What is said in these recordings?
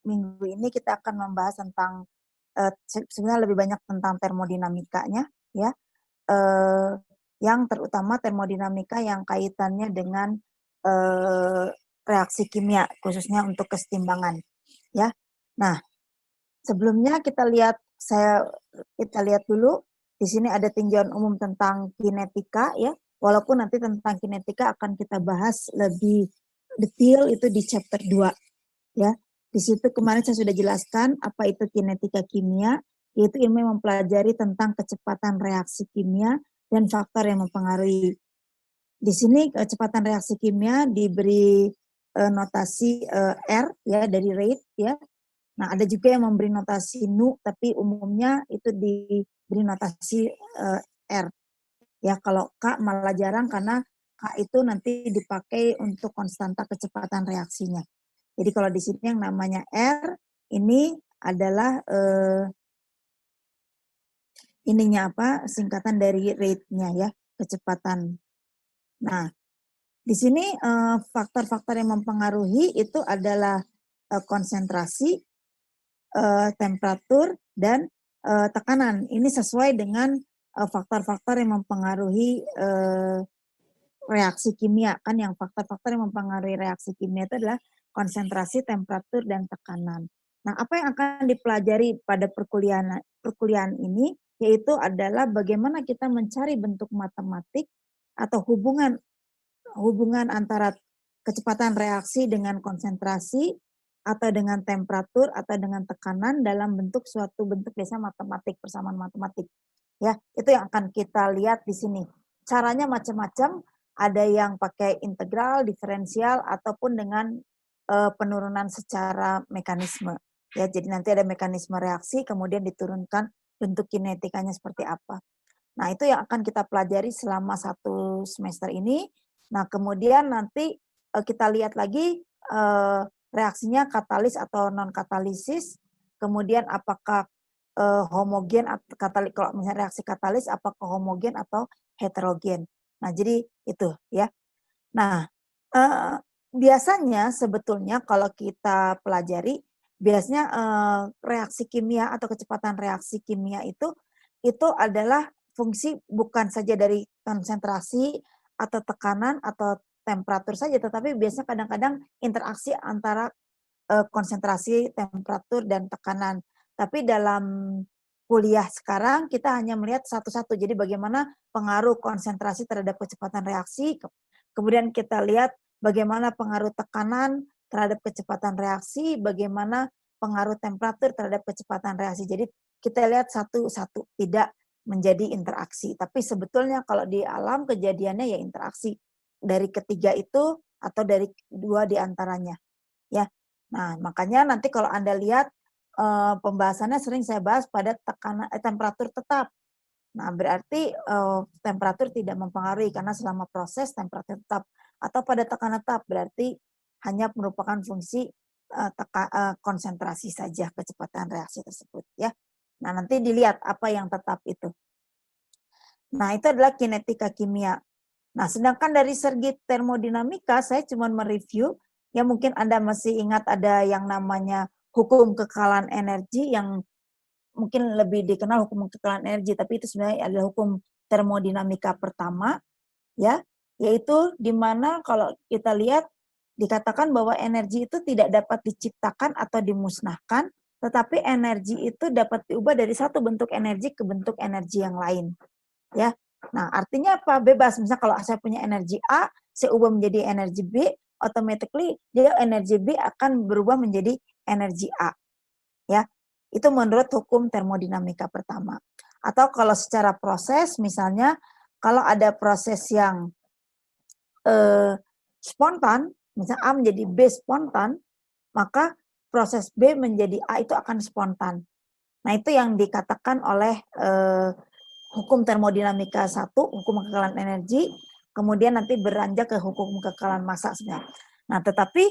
minggu ini kita akan membahas tentang sebenarnya lebih banyak tentang termodinamikanya ya, eee, yang terutama termodinamika yang kaitannya dengan, eee, reaksi kimia khususnya untuk kesetimbangan ya. Nah, sebelumnya kita lihat dulu di sini ada tinjauan umum tentang kinetika ya, walaupun nanti tentang kinetika akan kita bahas lebih detail itu di chapter 2 ya. Di situ kemarin saya sudah jelaskan apa itu kinetika kimia, yaitu ilmu yang mempelajari tentang kecepatan reaksi kimia dan faktor yang mempengaruhi. Di sini kecepatan reaksi kimia diberi notasi R ya dari rate ya. Nah, ada juga yang memberi notasi nu, tapi umumnya itu diberi notasi R. Ya, kalau K malah jarang karena K itu nanti dipakai untuk konstanta kecepatan reaksinya. Jadi kalau di sini yang namanya R ini adalah singkatan dari rate-nya ya, kecepatan. Nah, di sini faktor-faktor yang mempengaruhi itu adalah konsentrasi, temperatur dan tekanan. Ini sesuai dengan faktor-faktor yang mempengaruhi reaksi kimia kan, yang faktor-faktor yang mempengaruhi reaksi kimia itu adalah konsentrasi, temperatur, dan tekanan. Nah, apa yang akan dipelajari pada perkuliahan ini yaitu adalah bagaimana kita mencari bentuk matematik atau hubungan antara kecepatan reaksi dengan konsentrasi atau dengan temperatur atau dengan tekanan dalam bentuk suatu bentuk biasa matematik, persamaan matematik. Ya, itu yang akan kita lihat di sini. Caranya macam-macam, ada yang pakai integral, diferensial, ataupun dengan penurunan secara mekanisme. Ya, jadi nanti ada mekanisme reaksi, kemudian diturunkan bentuk kinetikanya seperti apa. Nah, itu yang akan kita pelajari selama 1 semester ini. Nah, kemudian nanti kita lihat lagi reaksinya katalis atau non katalisis, kemudian apakah homogen atau kalau misalnya reaksi katalis apakah homogen atau heterogen. Nah, jadi itu ya. Nah, biasanya sebetulnya kalau kita pelajari, biasanya reaksi kimia atau kecepatan reaksi kimia itu adalah fungsi bukan saja dari konsentrasi atau tekanan atau temperatur saja, tetapi biasanya kadang-kadang interaksi antara konsentrasi, temperatur, dan tekanan. Tapi dalam kuliah sekarang kita hanya melihat satu-satu. Jadi bagaimana pengaruh konsentrasi terhadap kecepatan reaksi, kemudian kita lihat bagaimana pengaruh tekanan terhadap kecepatan reaksi, bagaimana pengaruh temperatur terhadap kecepatan reaksi. Jadi kita lihat satu-satu, tidak menjadi interaksi. Tapi sebetulnya kalau di alam kejadiannya ya interaksi dari ketiga itu atau dari dua di antaranya. Ya. Nah, makanya nanti kalau Anda lihat pembahasannya sering saya bahas pada temperatur tetap. Nah, berarti temperatur tidak mempengaruhi karena selama proses temperatur tetap, atau pada tekanan tetap berarti hanya merupakan fungsi konsentrasi saja kecepatan reaksi tersebut ya. Nah, nanti dilihat apa yang tetap itu. Nah, itu adalah kinetika kimia. Nah, sedangkan dari segi termodinamika saya cuma mereview, ya mungkin Anda masih ingat ada yang namanya hukum kekalahan energi yang mungkin lebih dikenal hukum kekalahan energi, tapi itu sebenarnya adalah hukum termodinamika pertama, ya, yaitu di mana kalau kita lihat dikatakan bahwa energi itu tidak dapat diciptakan atau dimusnahkan, tetapi energi itu dapat diubah dari satu bentuk energi ke bentuk energi yang lain, ya. Nah, artinya apa? Bebas. Misalnya kalau saya punya energi A, saya ubah menjadi energi B, automatically dia energi B akan berubah menjadi energi A, ya. Itu menurut hukum termodinamika pertama. Atau kalau secara proses, misalnya kalau ada proses yang spontan, misalnya A menjadi B spontan, maka proses B menjadi A itu akan spontan. Nah, itu yang dikatakan oleh hukum termodinamika 1, hukum kekalahan energi, kemudian nanti beranjak ke hukum kekalahan massa sebenarnya. Nah, tetapi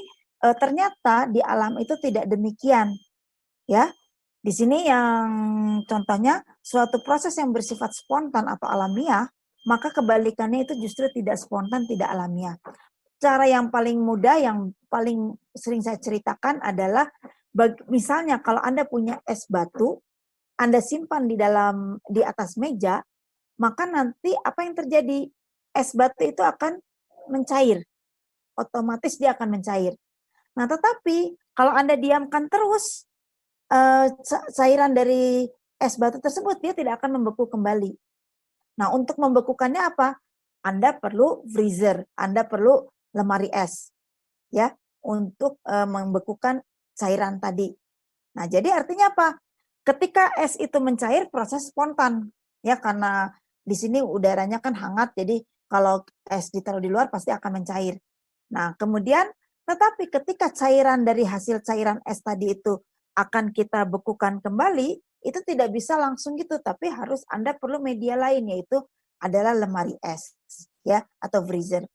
ternyata di alam itu tidak demikian, ya. Di sini yang contohnya suatu proses yang bersifat spontan atau alamiah, maka kebalikannya itu justru tidak spontan, tidak alamiah. Cara yang paling mudah, yang paling sering saya ceritakan adalah Misalnya kalau Anda punya es batu, Anda simpan di atas meja, maka nanti apa yang terjadi? Es batu itu akan mencair, otomatis dia akan mencair. Nah, tetapi kalau Anda diamkan terus, cairan dari es batu tersebut, dia tidak akan membeku kembali. Nah, untuk membekukannya apa? Anda perlu freezer, Anda perlu lemari es, ya, untuk membekukan cairan tadi. Nah, jadi artinya apa? Ketika es itu mencair, proses spontan, ya, karena di sini udaranya kan hangat, jadi kalau es ditaruh di luar pasti akan mencair. Nah, kemudian tetapi ketika cairan dari hasil cairan es tadi itu akan kita bekukan kembali, itu tidak bisa langsung gitu, tapi harus Anda perlu media lain, yaitu adalah lemari es, ya, atau freezer.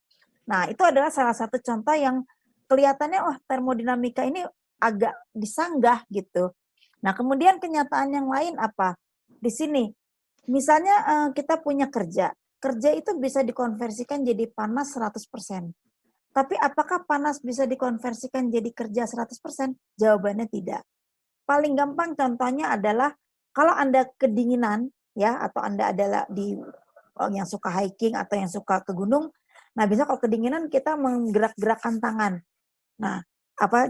Nah, itu adalah salah satu contoh yang kelihatannya, oh, termodinamika ini agak disanggah gitu. Nah, kemudian kenyataan yang lain apa? Di sini, misalnya kita punya kerja. Kerja itu bisa dikonversikan jadi panas 100%. Tapi apakah panas bisa dikonversikan jadi kerja 100%? Jawabannya tidak. Paling gampang contohnya adalah kalau Anda kedinginan, ya, atau Anda adalah yang suka hiking atau yang suka ke gunung. Nah, bisa kalau kedinginan kita menggerak-gerakkan tangan. Nah,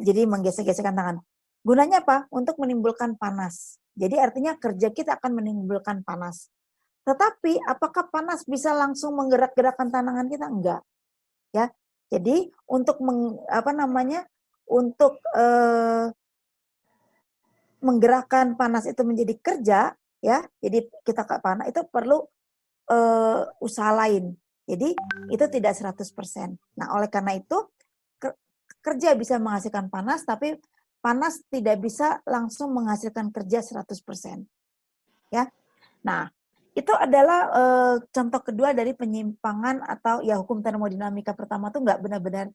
jadi menggesek-gesekkan tangan. Gunanya apa? Untuk menimbulkan panas. Jadi artinya kerja kita akan menimbulkan panas. Tetapi apakah panas bisa langsung menggerak-gerakkan tangan kita? Enggak, ya. Jadi untuk untuk menggerakkan panas itu menjadi kerja, ya. Jadi kita ke panas itu perlu usaha lain. Jadi itu tidak 100%. Nah, oleh karena itu kerja bisa menghasilkan panas, tapi panas tidak bisa langsung menghasilkan kerja 100%. Ya. Nah, itu adalah contoh kedua dari penyimpangan atau ya hukum termodinamika pertama tuh nggak benar-benar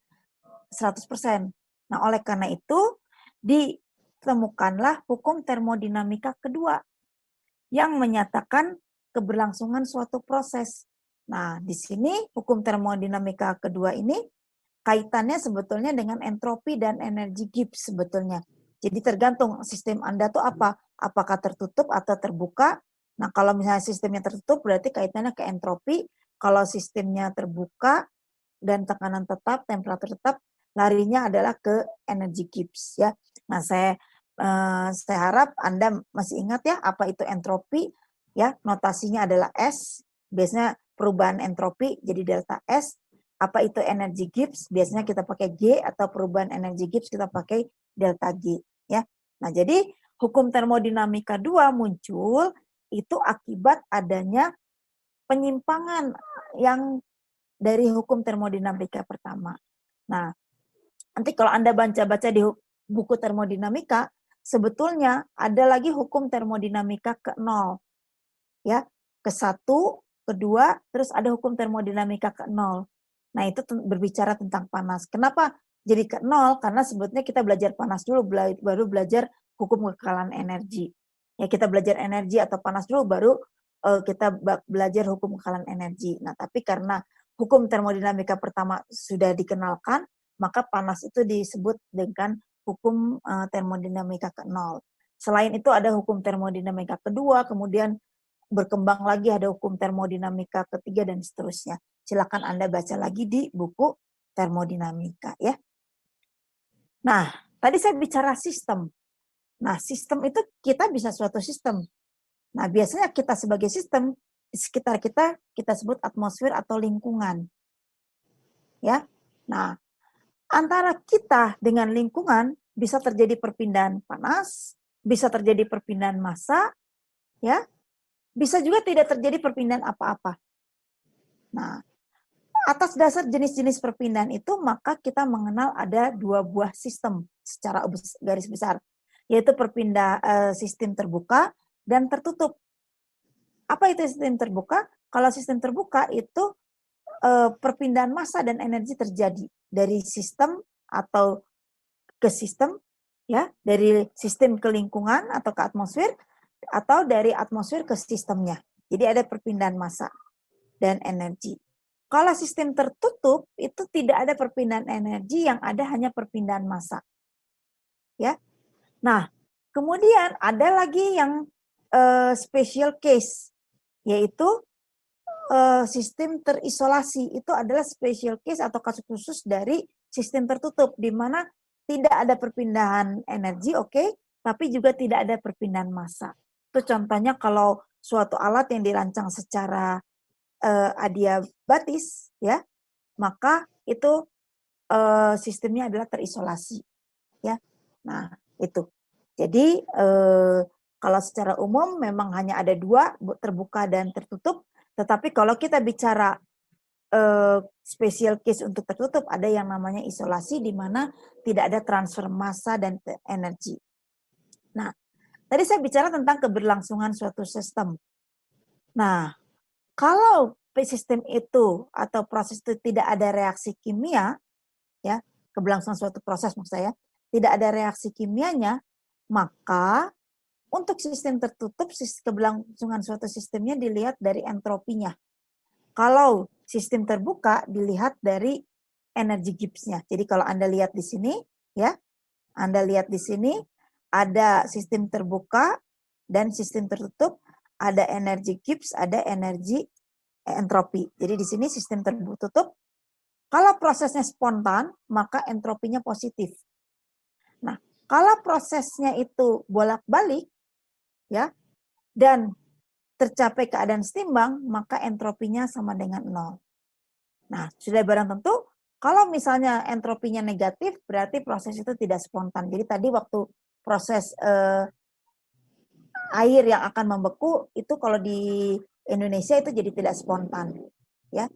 100%. Nah, oleh karena itu ditemukanlah hukum termodinamika kedua yang menyatakan keberlangsungan suatu proses. Nah, di sini hukum termodinamika kedua ini kaitannya sebetulnya dengan entropi dan energi Gibbs sebetulnya. Jadi tergantung sistem Anda tuh apa, apakah tertutup atau terbuka. Nah, kalau misalnya sistemnya tertutup berarti kaitannya ke entropi, kalau sistemnya terbuka dan tekanan tetap, temperatur tetap, larinya adalah ke energi Gibbs, ya. Nah, saya harap Anda masih ingat ya apa itu entropi, ya. Notasinya adalah S, biasanya perubahan entropi jadi delta S. Apa itu energi Gibbs? Biasanya kita pakai G, atau perubahan energi Gibbs kita pakai delta G, ya. Nah, jadi hukum termodinamika 2 muncul itu akibat adanya penyimpangan yang dari hukum termodinamika pertama. Nah, nanti kalau Anda baca-baca di buku termodinamika, sebetulnya ada lagi hukum termodinamika ke-0, ya, ke-1, ke-2, terus ada hukum termodinamika ke-0. Nah, itu berbicara tentang panas. Kenapa jadi ke-0? Karena sebetulnya kita belajar panas dulu, baru belajar hukum kekalahan energi. Ya, kita belajar energi atau panas dulu, baru kita belajar hukum kekalahan energi. Nah, tapi karena hukum termodinamika pertama sudah dikenalkan, maka panas itu disebut dengan hukum termodinamika ke-0. Selain itu ada hukum termodinamika kedua, kemudian berkembang lagi ada hukum termodinamika ketiga dan seterusnya. Silakan Anda baca lagi di buku termodinamika, ya. Nah, tadi saya bicara sistem. Nah, sistem itu kita bisa suatu sistem. Nah, biasanya kita sebagai sistem di sekitar kita sebut atmosfer atau lingkungan. Ya. Nah, antara kita dengan lingkungan bisa terjadi perpindahan panas, bisa terjadi perpindahan massa, ya. Bisa juga tidak terjadi perpindahan apa-apa. Nah, atas dasar jenis-jenis perpindahan itu, maka kita mengenal ada 2 buah sistem secara garis besar, yaitu sistem terbuka dan tertutup. Apa itu sistem terbuka? Kalau sistem terbuka itu perpindahan massa dan energi terjadi dari sistem atau ke sistem, ya, dari sistem ke lingkungan atau ke atmosfer, atau dari atmosfer ke sistemnya. Jadi ada perpindahan massa dan energi. Kalau sistem tertutup itu tidak ada perpindahan energi, yang ada hanya perpindahan massa. Ya. Nah, kemudian ada lagi yang special case, yaitu sistem terisolasi. Itu adalah special case atau kasus khusus dari sistem tertutup, di mana tidak ada perpindahan energi, oke, tapi juga tidak ada perpindahan massa. Itu contohnya kalau suatu alat yang dirancang secara adiabatis, ya, maka itu sistemnya adalah terisolasi, ya. Nah, itu. Jadi kalau secara umum memang hanya ada dua, terbuka dan tertutup. Tetapi kalau kita bicara special case untuk tertutup, ada yang namanya isolasi, di mana tidak ada transfer massa dan energi. Nah, tadi saya bicara tentang keberlangsungan suatu sistem. Nah, kalau sistem itu atau proses itu tidak ada reaksi kimia, ya, keberlangsungan suatu proses maksud saya, tidak ada reaksi kimianya, maka untuk sistem tertutup, keberlangsungan suatu sistemnya dilihat dari entropinya. Kalau sistem terbuka dilihat dari energi Gibbs-nya. Jadi kalau Anda lihat di sini, ya, Anda lihat di sini ada sistem terbuka dan sistem tertutup, ada energi Gibbs, ada energi entropi. Jadi di sini sistem tertutup, kalau prosesnya spontan, maka entropinya positif. Nah, kalau prosesnya itu bolak-balik, ya, dan tercapai keadaan setimbang, maka entropinya sama dengan 0. Nah, sudah barang tentu, kalau misalnya entropinya negatif, berarti proses itu tidak spontan. Jadi tadi waktu proses air yang akan membeku, itu kalau di Indonesia itu jadi tidak spontan. Ya.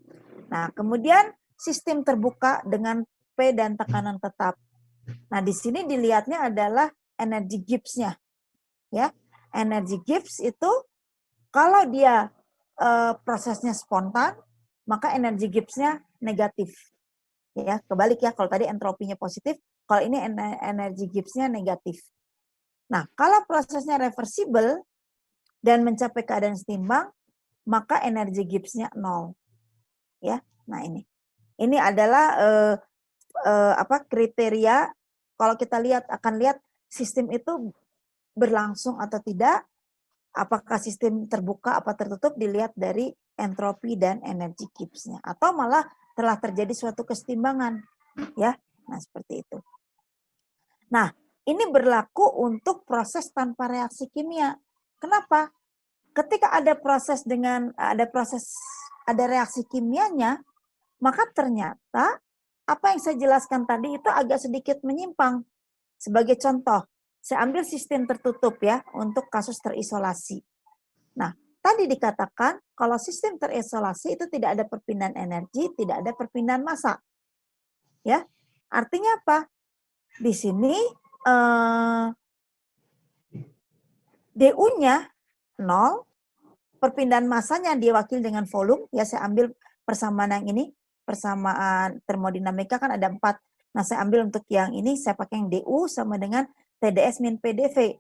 Nah, kemudian sistem terbuka dengan P dan tekanan tetap. Nah, di sini dilihatnya adalah energi Gibbs-nya. Ya. Energi Gibbs itu kalau dia prosesnya spontan, maka energi Gibbs-nya negatif. Ya, kebalik ya, kalau tadi entropinya positif, kalau ini energi Gibbs-nya negatif. Nah, kalau prosesnya reversible dan mencapai keadaan setimbang, maka energi Gibbs-nya 0. Ya. Nah, ini adalah kriteria kalau kita akan lihat sistem itu berlangsung atau tidak, apakah sistem terbuka apa tertutup, dilihat dari entropi dan energi Gibbs-nya, atau malah telah terjadi suatu kesetimbangan, ya. Nah, seperti itu. Nah, ini berlaku untuk proses tanpa reaksi kimia. Kenapa? Ketika ada reaksi kimianya, maka ternyata apa yang saya jelaskan tadi itu agak sedikit menyimpang. Sebagai contoh, saya ambil sistem tertutup ya untuk kasus terisolasi. Nah, tadi dikatakan kalau sistem terisolasi itu tidak ada perpindahan energi, tidak ada perpindahan massa. Ya. Artinya apa? Di sini DU-nya 0, perpindahan massanya diwakili dengan volume, ya saya ambil persamaan yang ini, persamaan termodinamika kan ada 4. Nah, saya ambil untuk yang ini, saya pakai yang DU sama dengan TDS min PDV.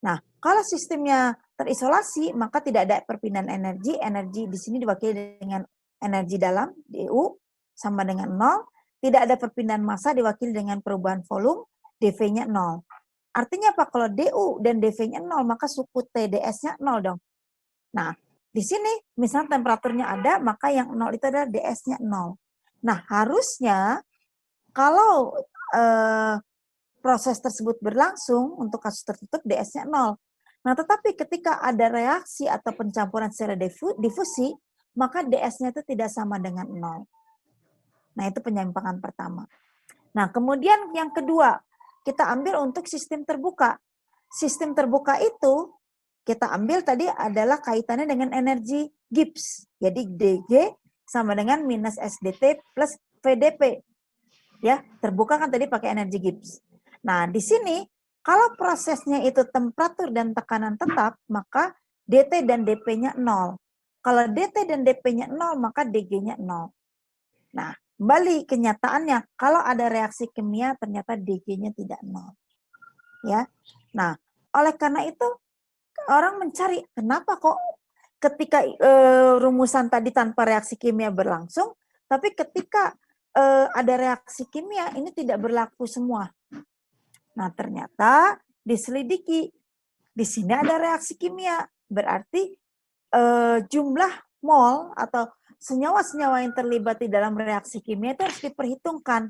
Nah, kalau sistemnya terisolasi, maka tidak ada perpindahan energi. Energi di sini diwakili dengan energi dalam, DU, sama dengan 0. Tidak ada perpindahan massa diwakili dengan perubahan volume, dV-nya 0. Artinya apa? Kalau DU dan dV-nya 0, maka suku TDS-nya 0 dong. Nah, di sini misalnya temperaturnya ada, maka yang 0 itu adalah DS-nya 0. Nah, harusnya kalau proses tersebut berlangsung untuk kasus tertutup, DS-nya 0. Nah, tetapi ketika ada reaksi atau pencampuran secara difusi, maka DS-nya itu tidak sama dengan 0. Nah, itu penyimpangan pertama. Nah, kemudian yang kedua, kita ambil untuk sistem terbuka. Sistem terbuka itu kita ambil tadi adalah kaitannya dengan energi Gibbs. Jadi DG sama dengan minus SDT plus VDP. Ya, terbuka kan tadi pakai energi Gibbs. Nah, di sini kalau prosesnya itu temperatur dan tekanan tetap, maka DT dan DP-nya 0. Kalau DT dan DP-nya 0, maka DG-nya 0. Nah, kembali kenyataannya, kalau ada reaksi kimia ternyata DG-nya tidak 0. Ya. Nah, oleh karena itu orang mencari kenapa kok ketika rumusan tadi tanpa reaksi kimia berlangsung, tapi ketika ada reaksi kimia ini tidak berlaku semua. Nah, ternyata diselidiki. Di sini ada reaksi kimia, berarti jumlah mol atau senyawa-senyawa yang terlibat di dalam reaksi kimia itu harus diperhitungkan.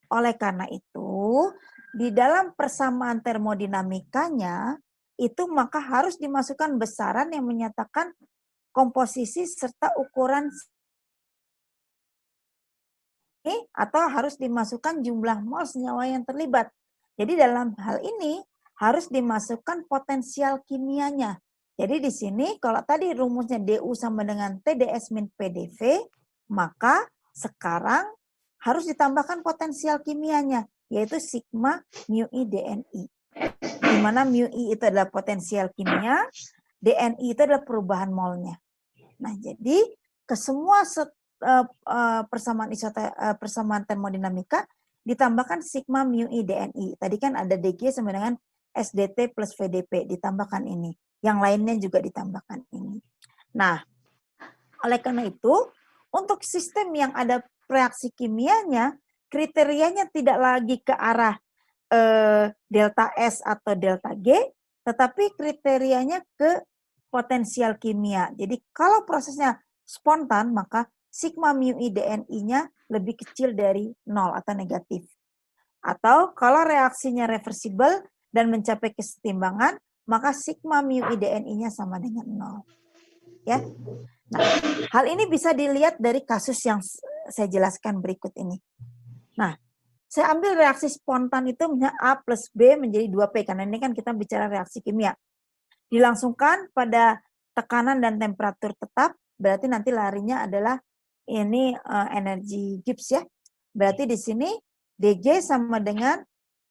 Oleh karena itu, di dalam persamaan termodinamikanya, itu maka harus dimasukkan besaran yang menyatakan komposisi serta ukuran ini, atau harus dimasukkan jumlah mol senyawa yang terlibat. Jadi dalam hal ini harus dimasukkan potensial kimianya. Jadi di sini kalau tadi rumusnya DU sama dengan TdS min PDV, maka sekarang harus ditambahkan potensial kimianya, yaitu sigma mu I DNI. Di mana mu I itu adalah potensial kimia, DNI itu adalah perubahan molnya. Nah, jadi ke semua persamaan termodinamika ditambahkan sigma mu I DNI. Tadi kan ada DG sama dengan SDT plus VDP, ditambahkan ini. Yang lainnya juga ditambahkan ini. Nah, oleh karena itu, untuk sistem yang ada reaksi kimianya, kriterianya tidak lagi ke arah delta S atau delta G, tetapi kriterianya ke potensial kimia. Jadi kalau prosesnya spontan, maka sigma mu I DNI-nya lebih kecil dari 0 atau negatif. Atau kalau reaksinya reversibel dan mencapai kesetimbangan, maka sigma mu I DNI-nya sama dengan 0. Ya. Nah, hal ini bisa dilihat dari kasus yang saya jelaskan berikut ini. Nah, saya ambil reaksi spontan itu A plus B menjadi 2P, karena ini kan kita bicara reaksi kimia. Dilangsungkan pada tekanan dan temperatur tetap, berarti nanti larinya adalah ini energi Gibbs ya. Berarti di sini DG sama dengan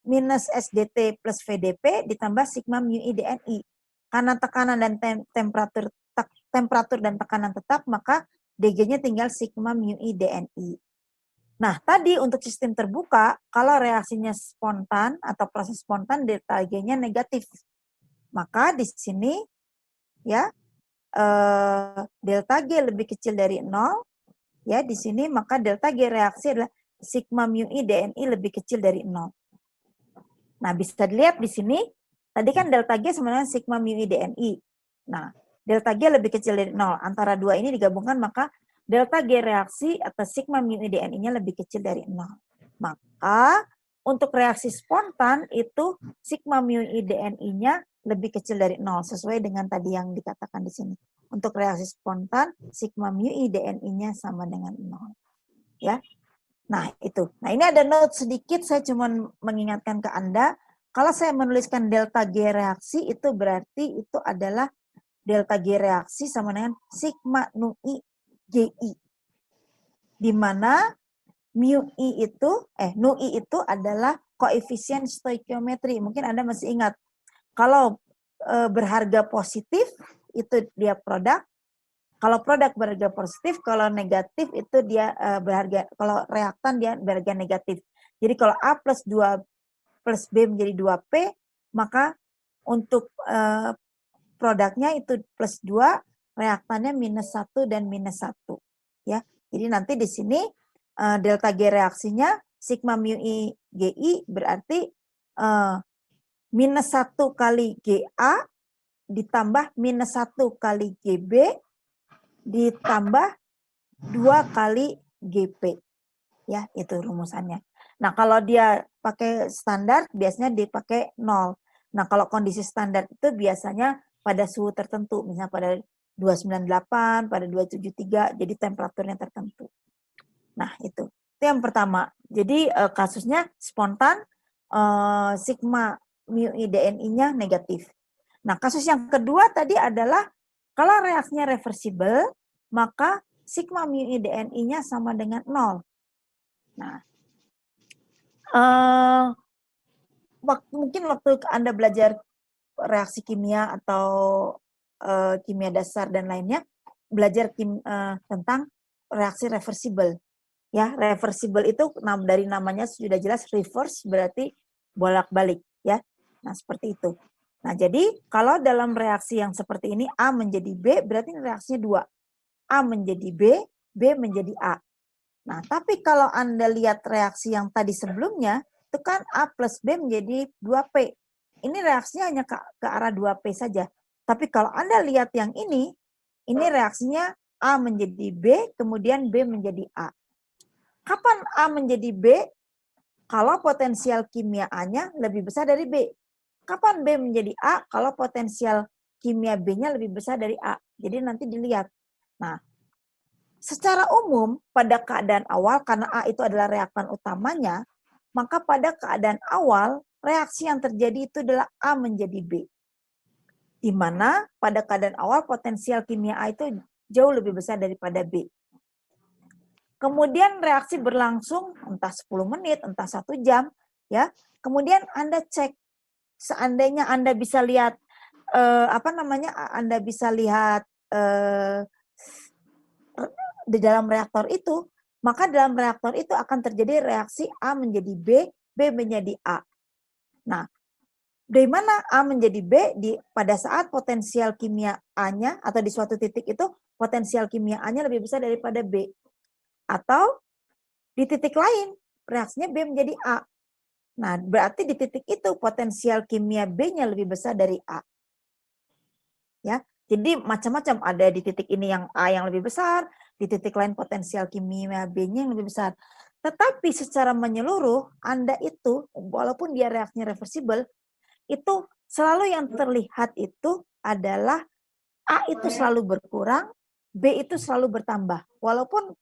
minus SDT plus VDP ditambah sigma mu I DNI. Karena tekanan dan temperatur dan tekanan tetap, maka DG-nya tinggal sigma mu I DNI. Nah, tadi untuk sistem terbuka, kalau reaksinya spontan atau proses spontan, delta G-nya negatif. Maka di sini ya delta G lebih kecil dari 0, ya di sini maka delta G reaksi adalah sigma mu I DNI lebih kecil dari 0. Nah, bisa dilihat di sini, tadi kan delta G sama dengan sigma mu I DNI. Nah, delta G lebih kecil dari 0. Antara dua ini digabungkan, maka delta G reaksi atau sigma mu I DNI-nya lebih kecil dari 0. Maka untuk reaksi spontan itu sigma mu I DNI-nya lebih kecil dari 0, sesuai dengan tadi yang dikatakan di sini. Untuk reaksi spontan, sigma mu I DNI-nya sama dengan 0. Ya. Nah, itu. Nah, ini ada note sedikit, saya cuma mengingatkan ke Anda, kalau saya menuliskan delta G reaksi, itu berarti itu adalah delta G reaksi sama dengan sigma nu I GI. Di mana mu I itu, nu I itu adalah koefisien stoikiometri. Mungkin Anda masih ingat, kalau berharga positif, itu dia produk. Kalau produk berharga positif, kalau negatif itu dia berharga, kalau reaktan dia berharga negatif. Jadi kalau A plus 2 plus B menjadi 2P, maka untuk produknya itu plus 2, reaktannya minus 1 dan minus 1. Ya. Jadi nanti di sini delta G reaksinya sigma mu I GI berarti minus 1 kali GA ditambah minus 1 kali GB ditambah 2 kali GP. Ya, itu rumusannya. Nah, kalau dia pakai standar, biasanya dipakai 0. Nah, kalau kondisi standar itu biasanya pada suhu tertentu, misalnya pada 298, pada 273, jadi temperaturnya tertentu. Nah, itu yang pertama. Jadi kasusnya spontan, sigma mu I DNI-nya negatif. Nah, kasus yang kedua tadi adalah kalau reaksinya reversibel, maka sigma mu I DNI-nya sama dengan 0. Nah, mungkin waktu Anda belajar reaksi kimia atau kimia dasar dan lainnya, belajar tentang reaksi reversibel. Ya, reversibel itu dari namanya sudah jelas, reverse berarti bolak-balik ya. Nah, seperti itu. Nah, jadi kalau dalam reaksi yang seperti ini A menjadi B, berarti reaksinya 2. A menjadi B, B menjadi A. Nah, tapi kalau Anda lihat reaksi yang tadi sebelumnya, itu kan A plus B menjadi 2P. ini reaksinya hanya ke arah 2P saja. Tapi kalau Anda lihat yang ini reaksinya A menjadi B, kemudian B menjadi A. Kapan A menjadi B? Kalau potensial kimia A-nya lebih besar dari B. Kapan B menjadi A? Kalau potensial kimia B-nya lebih besar dari A. Jadi nanti dilihat. Nah, secara umum pada keadaan awal, karena A itu adalah reaktan utamanya, maka pada keadaan awal, reaksi yang terjadi itu adalah A menjadi B. Di mana pada keadaan awal potensial kimia A itu jauh lebih besar daripada B. Kemudian reaksi berlangsung entah 10 menit, entah 1 jam, ya. Kemudian Anda cek, seandainya Anda bisa lihat Anda bisa lihat di dalam reaktor itu, maka dalam reaktor itu akan terjadi reaksi A menjadi B, B menjadi A. Nah, dari mana A menjadi B? Pada saat potensial kimia A-nya atau di suatu titik itu potensial kimia A-nya lebih besar daripada B. Atau di titik lain reaksinya B menjadi A. Nah, berarti di titik itu potensial kimia B-nya lebih besar dari A. Ya, jadi macam-macam, ada di titik ini yang A yang lebih besar, di titik lain potensial kimia B-nya yang lebih besar. Tetapi secara menyeluruh, Anda itu walaupun dia reaksinya reversible, itu selalu yang terlihat itu adalah A itu selalu berkurang, B itu selalu bertambah. Walaupun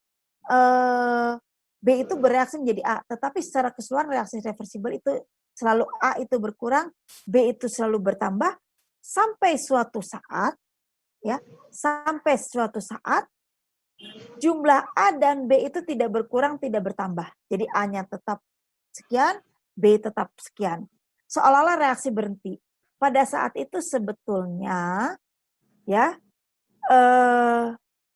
B itu bereaksi menjadi A, tetapi secara keseluruhan reaksi reversibel itu selalu A itu berkurang, B itu selalu bertambah, sampai suatu saat, ya, sampai suatu saat jumlah A dan B itu tidak berkurang, tidak bertambah. Jadi A-nya tetap sekian, B tetap sekian. Seolah-olah reaksi berhenti. Pada saat itu sebetulnya, ya,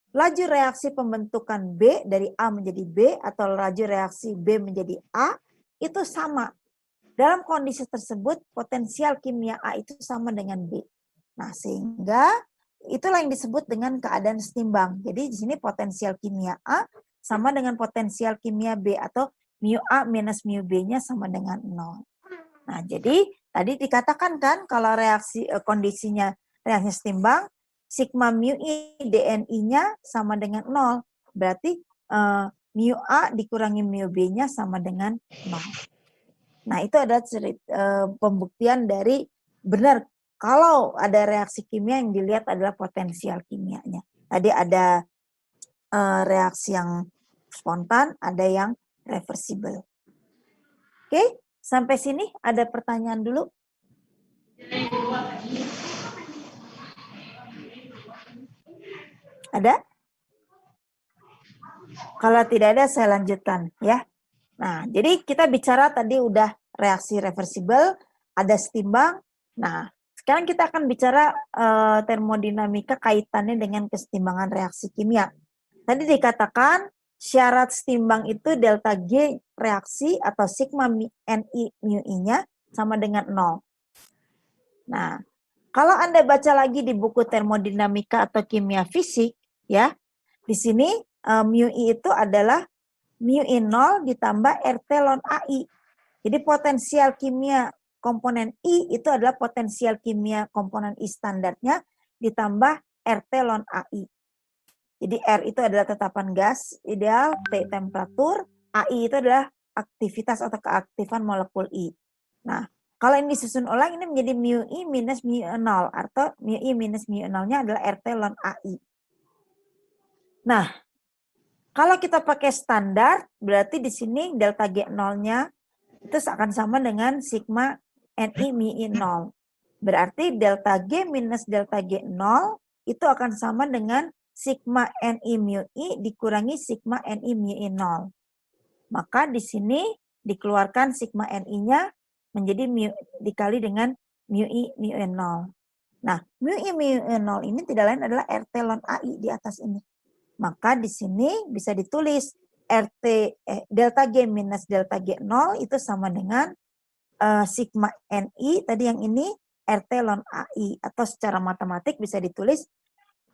laju reaksi pembentukan B dari A menjadi B atau laju reaksi B menjadi A itu sama. Dalam kondisi tersebut potensial kimia A itu sama dengan B. Nah, sehingga itulah yang disebut dengan keadaan setimbang. Jadi di sini potensial kimia A sama dengan potensial kimia B atau mu A minus mu B-nya sama dengan 0. Nah, jadi tadi dikatakan kan kalau reaksi kondisinya reaksi setimbang, sigma mu I DNI-nya sama dengan 0. Berarti mu A dikurangi mu B-nya sama dengan 0. Nah, itu adalah pembuktian dari benar kalau ada reaksi kimia yang dilihat adalah potensial kimianya. Tadi ada reaksi yang spontan, ada yang reversible. Oke, sampai sini ada pertanyaan dulu? Ada? Kalau tidak ada saya lanjutkan ya. Nah, jadi kita bicara tadi udah reaksi reversible, ada setimbang. Nah, sekarang kita akan bicara termodinamika kaitannya dengan kesetimbangan reaksi kimia. Tadi dikatakan syarat setimbang itu delta G reaksi atau sigma Ni mu I-nya sama dengan 0. Nah, kalau Anda baca lagi di buku termodinamika atau kimia fisik, ya, di sini mu I itu adalah mu I 0 ditambah RT ln AI. Jadi potensial kimia komponen I itu adalah potensial kimia komponen I standarnya ditambah RT ln AI. Jadi R itu adalah tetapan gas ideal, T temperatur, AI itu adalah aktivitas atau keaktifan molekul I. Nah, kalau ini disusun ulang ini menjadi mu I minus mu 0 atau mu I minus mu 0-nya adalah RT ln AI. Nah, kalau kita pakai standar, berarti di sini delta G0-nya itu akan sama dengan sigma Ni mu I 0. Berarti delta G minus delta G0 itu akan sama dengan sigma Ni mu I dikurangi sigma Ni mu I 0. Maka di sini dikeluarkan sigma Ni-nya menjadi mu dikali dengan mu I mu I 0. Nah, mu I mu I 0 ini tidak lain adalah RT ln AI di atas ini. Maka di sini bisa ditulis delta G minus delta G0 itu sama dengan sigma Ni, tadi yang ini RT ln AI, atau secara matematik bisa ditulis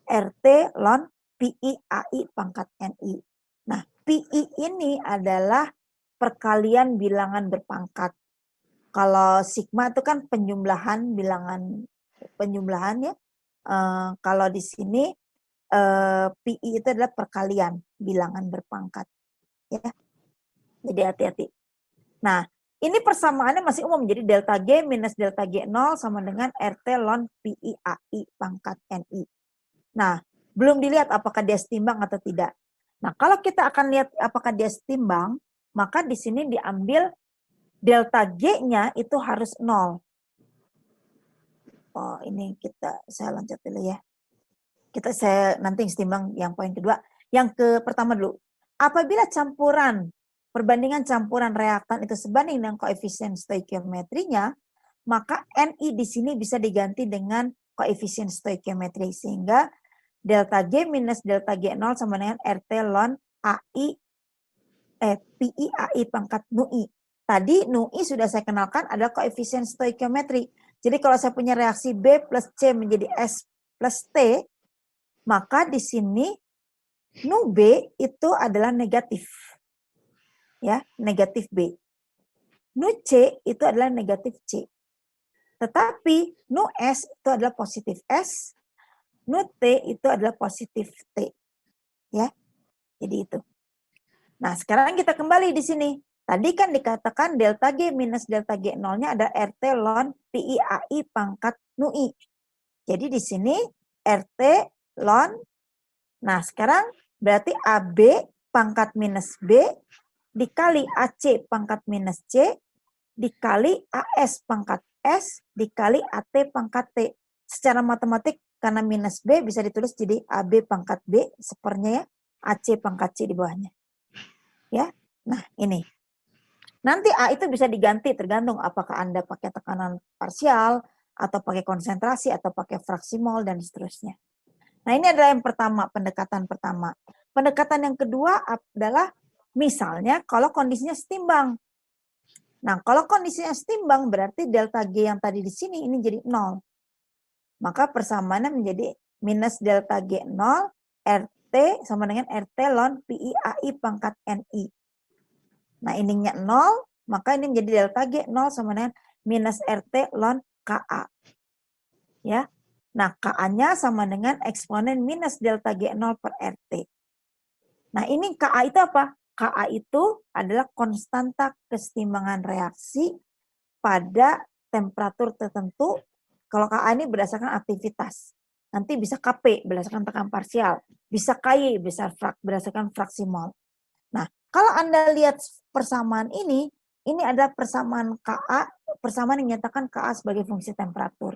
RT ln PI AI pangkat Ni. Nah, PI ini adalah perkalian bilangan berpangkat. Kalau sigma itu kan penjumlahan bilangan penjumlahan ya. Kalau di sini PI itu adalah perkalian bilangan berpangkat ya. Jadi hati-hati. Nah, ini persamaannya masih umum. Jadi delta G minus delta G0 sama dengan RT ln PI AI pangkat NI. Nah, belum dilihat apakah dia setimbang atau tidak. Nah, kalau kita akan lihat apakah dia setimbang, maka di sini diambil delta G-nya itu harus 0. Oh, ini saya loncat dulu ya. Saya nanti setimbang yang poin kedua. Yang pertama dulu. Apabila perbandingan campuran reaktan itu sebanding dengan koefisien stoikiometrinya, maka NI di sini bisa diganti dengan koefisien stoikiometri sehingga delta G minus delta G0 sama dengan RT ln PI AI pangkat NUI. Tadi NUI sudah saya kenalkan adalah koefisien stoikiometri. Jadi kalau saya punya reaksi B plus C menjadi S plus T, maka di sini Nu B itu adalah negatif. Ya, negatif B. Nu C itu adalah negatif C. Tetapi Nu S itu adalah positif S, Nu T itu adalah positif T. Ya. Jadi itu. Nah, sekarang kita kembali di sini. Tadi kan dikatakan delta G minus delta G0-nya ada RT ln PI AI pangkat NUI. Jadi di sini RT ln, nah sekarang berarti AB pangkat minus B dikali AC pangkat minus C dikali AS pangkat S dikali AT pangkat T. Secara matematik karena minus B bisa ditulis jadi AB pangkat B sepernya ya, AC pangkat C di bawahnya. Ya, nah ini. Nanti A itu bisa diganti tergantung apakah Anda pakai tekanan parsial, atau pakai konsentrasi, atau pakai fraksi mol, dan seterusnya. Nah ini adalah yang pertama, pendekatan pertama. Pendekatan yang kedua adalah misalnya kalau kondisinya setimbang. Nah kalau kondisinya setimbang berarti delta G yang tadi di sini ini jadi 0. Maka persamaannya menjadi minus delta G0 RT sama dengan RT ln PI AI pangkat NI. Nah, ininya 0, maka ini menjadi delta G 0 sama dengan minus RT ln KA. Ya. Nah, KA-nya sama dengan eksponen minus delta G 0 per RT. Nah, ini KA itu apa? KA itu adalah konstanta kesetimbangan reaksi pada temperatur tertentu. Kalau KA ini berdasarkan aktivitas. Nanti bisa KP berdasarkan tekanan parsial. Bisa KY berdasarkan fraksi mol. Nah, kalau Anda lihat persamaan ini adalah persamaan KA, persamaan yang menyatakan KA sebagai fungsi temperatur.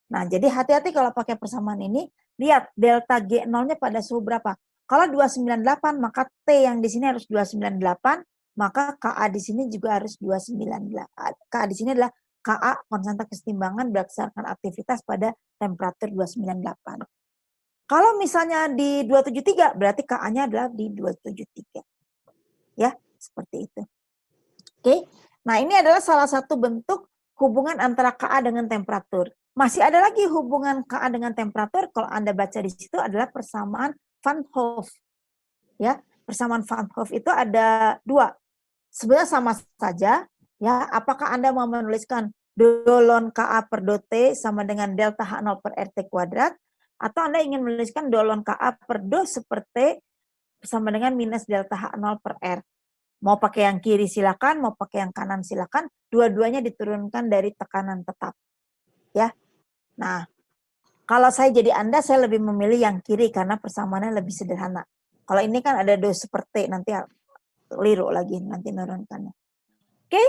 Nah, jadi hati-hati kalau pakai persamaan ini, lihat delta G0-nya pada suhu berapa. Kalau 298, maka T yang di sini harus 298, maka KA di sini juga harus 298. KA di sini adalah KA konstanta kesetimbangan berdasarkan aktivitas pada temperatur 298. Kalau misalnya di 273, berarti KA-nya adalah di 273. Ya, seperti itu. Oke. Nah, ini adalah salah satu bentuk hubungan antara KA dengan temperatur. Masih ada lagi hubungan KA dengan temperatur kalau Anda baca di situ adalah persamaan Van Hoff. Ya, persamaan Van Hoff itu ada 2. Sebenarnya sama saja, ya. Apakah Anda mau menuliskan dolon KA per dot T sama dengan delta H0 per RT kuadrat, atau Anda ingin menuliskan dolon KA per dot per T sama dengan minus delta H0 per R. Mau pakai yang kiri silakan, mau pakai yang kanan silakan. Dua-duanya diturunkan dari tekanan tetap. Ya. Nah, kalau saya jadi Anda, saya lebih memilih yang kiri karena persamaannya lebih sederhana. Kalau ini kan ada dos seperti nanti keliru lagi nanti nurunkannya. Oke.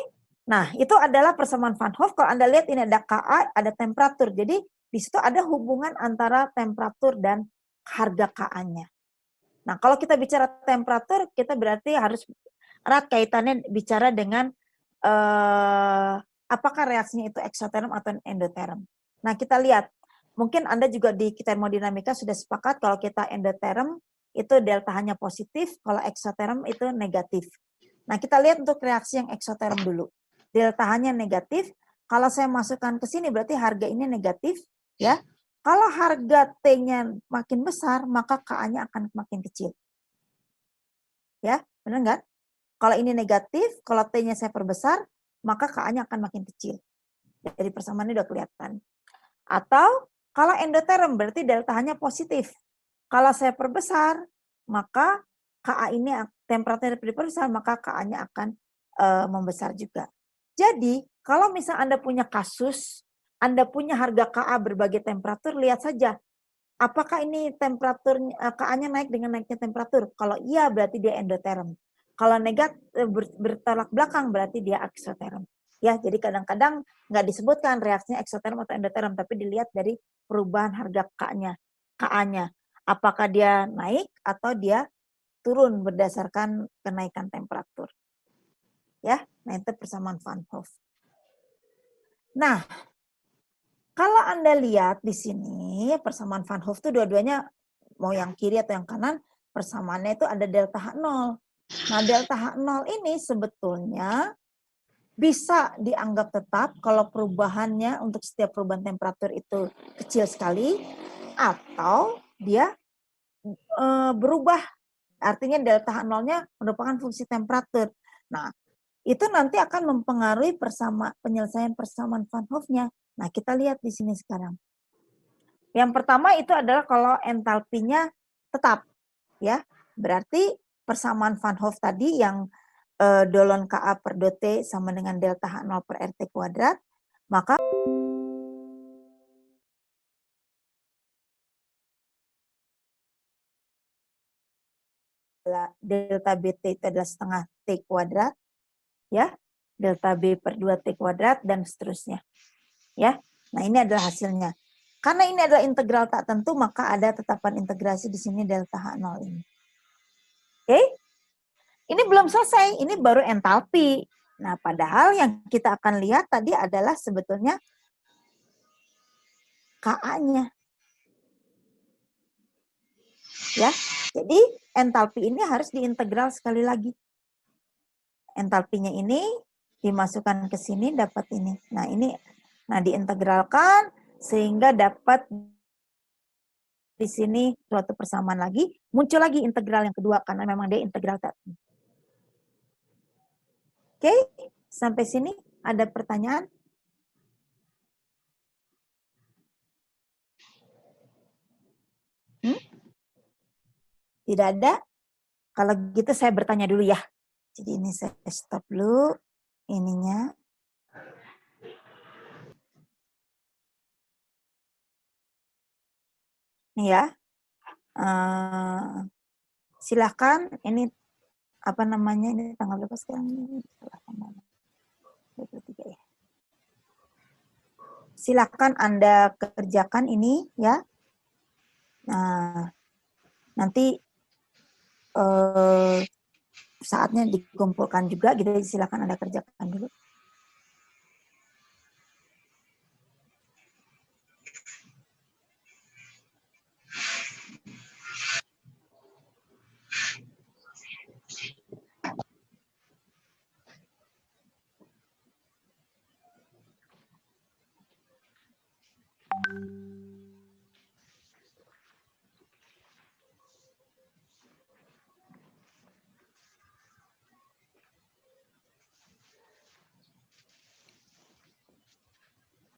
Nah, itu adalah persamaan Van Hoff. Kalau Anda lihat ini ada KA, ada temperatur. Jadi di situ ada hubungan antara temperatur dan harga KA-nya. Nah, kalau kita bicara temperatur, kita berarti harus erat kaitannya bicara dengan apakah reaksinya itu eksoterm atau endoterm. Nah, kita lihat. Mungkin Anda juga di termodinamika sudah sepakat kalau kita endoterm itu delta hanya positif, kalau eksoterm itu negatif. Nah, kita lihat untuk reaksi yang eksoterm dulu. Delta hanya negatif. Kalau saya masukkan ke sini berarti harga ini negatif, ya. Kalau harga T-nya makin besar, maka K-nya akan makin kecil. Ya, benar nggak? Kalau ini negatif, kalau T-nya saya perbesar, maka KA-nya akan makin kecil. Dari persamaannya udah kelihatan. Atau kalau endoterm berarti delta H-nya positif. Kalau saya perbesar, maka KA ini temperaturnya diperbesar, maka KA-nya akan membesar juga. Jadi, kalau misal Anda punya kasus, Anda punya harga KA berbagai temperatur, lihat saja apakah ini temperatur KA-nya naik dengan naiknya temperatur. Kalau iya berarti dia endoterm. Kalau negatif bertolak belakang berarti dia exotherm. Ya, jadi kadang-kadang nggak disebutkan reaksinya exotherm atau endoterm, tapi dilihat dari perubahan harga KA-nya. Apakah dia naik atau dia turun berdasarkan kenaikan temperatur. Ya, nah itu persamaan Van Hoff. Nah, kalau Anda lihat di sini persamaan Van Hoff itu dua-duanya mau yang kiri atau yang kanan, persamaannya itu ada delta H0. Nah, delta H0 ini sebetulnya bisa dianggap tetap kalau perubahannya untuk setiap perubahan temperatur itu kecil sekali, atau dia berubah. Artinya delta H0-nya merupakan fungsi temperatur. Nah, itu nanti akan mempengaruhi penyelesaian persamaan Van Hoff-nya. Nah, kita lihat di sini sekarang. Yang pertama itu adalah kalau entalpinya tetap, ya. Berarti persamaan Van Hoff tadi yang dolon Ka per dot T sama dengan delta H0 per RT kuadrat, maka delta BT itu adalah setengah T kuadrat, ya. Delta B per 2T kuadrat, dan seterusnya. Ya, nah ini adalah hasilnya. Karena ini adalah integral tak tentu, maka ada tetapan integrasi di sini delta H0 ini. Oke? Ini belum selesai, ini baru entalpi. Nah, padahal yang kita akan lihat tadi adalah sebetulnya Ka-nya. Ya, jadi entalpi ini harus diintegral sekali lagi. Entalpinya ini dimasukkan ke sini dapat ini. Nah, ini diintegralkan sehingga dapat di sini suatu persamaan lagi, muncul lagi integral yang kedua karena memang dia integral tadi. Oke, sampai sini ada pertanyaan? Tidak ada? Kalau gitu saya bertanya dulu ya. Jadi ini saya stop dulu ininya. Nih ya. Silahkan ini apa namanya, ini tanggal berapa sekarang? 23 ya. Silahkan Anda kerjakan ini ya. Nah, nanti saatnya dikumpulkan juga, gitu. Silakan Anda kerjakan dulu.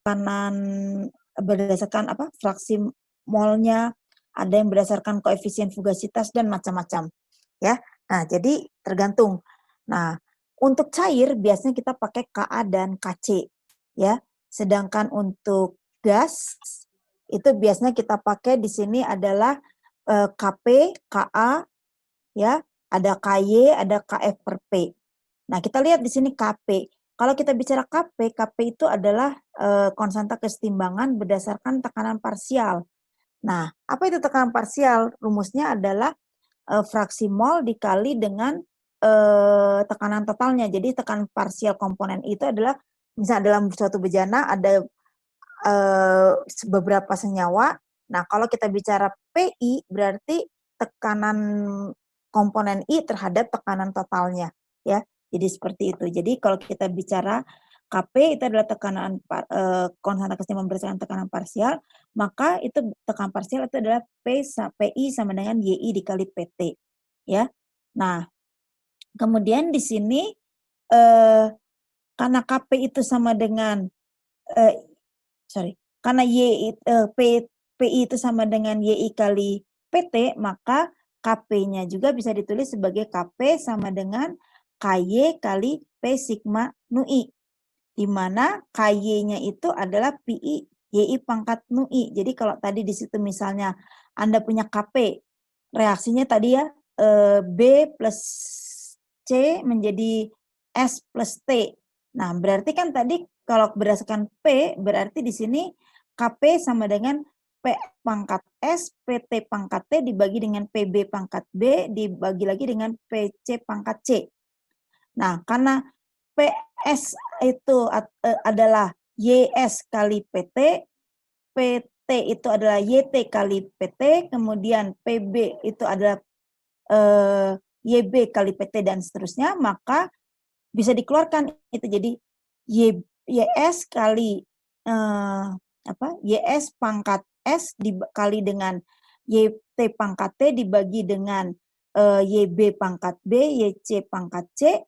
Kanan berdasarkan apa? Fraksi molnya, ada yang berdasarkan koefisien fugasitas dan macam-macam. Ya. Nah, jadi tergantung. Nah, untuk cair biasanya kita pakai Ka dan Kc, ya. Sedangkan untuk gas itu biasanya kita pakai di sini adalah Kp, Ka, ya, ada Ky, ada Kf per P. Nah, kita lihat di sini Kp. Kalau kita bicara Kp, Kp itu adalah konstanta kesetimbangan berdasarkan tekanan parsial. Nah, apa itu tekanan parsial? Rumusnya adalah fraksi mol dikali dengan tekanan totalnya. Jadi tekanan parsial komponen itu adalah, misalnya dalam suatu bejana ada beberapa senyawa. Nah, kalau kita bicara PI berarti tekanan komponen I terhadap tekanan totalnya, ya. Jadi seperti itu. Jadi kalau kita bicara Kp itu adalah tekanan konstanta kesetimbangan berdasarkan tekanan parsial, maka itu tekanan parsial itu adalah PI sama dengan YI dikali PT, ya. Nah, kemudian di sini karena KP itu sama dengan karena PI itu sama dengan YI kali PT, maka KP-nya juga bisa ditulis sebagai KP sama dengan KY kali P sigma NUI, di mana KY-nya itu adalah PI YI pangkat NUI. Jadi kalau tadi di situ misalnya Anda punya KP, reaksinya tadi ya B plus C menjadi S plus T. Nah, berarti kan tadi kalau berdasarkan P, berarti di sini KP sama dengan P pangkat S, PT pangkat T dibagi dengan PB pangkat B, dibagi lagi dengan PC pangkat C. Nah, karena PS itu adalah YS kali PT, PT itu adalah YT kali PT, kemudian PB itu adalah YB kali PT dan seterusnya, maka bisa dikeluarkan itu jadi YS kali YS pangkat S dikali dengan YT pangkat T dibagi dengan YB pangkat B, YC pangkat C,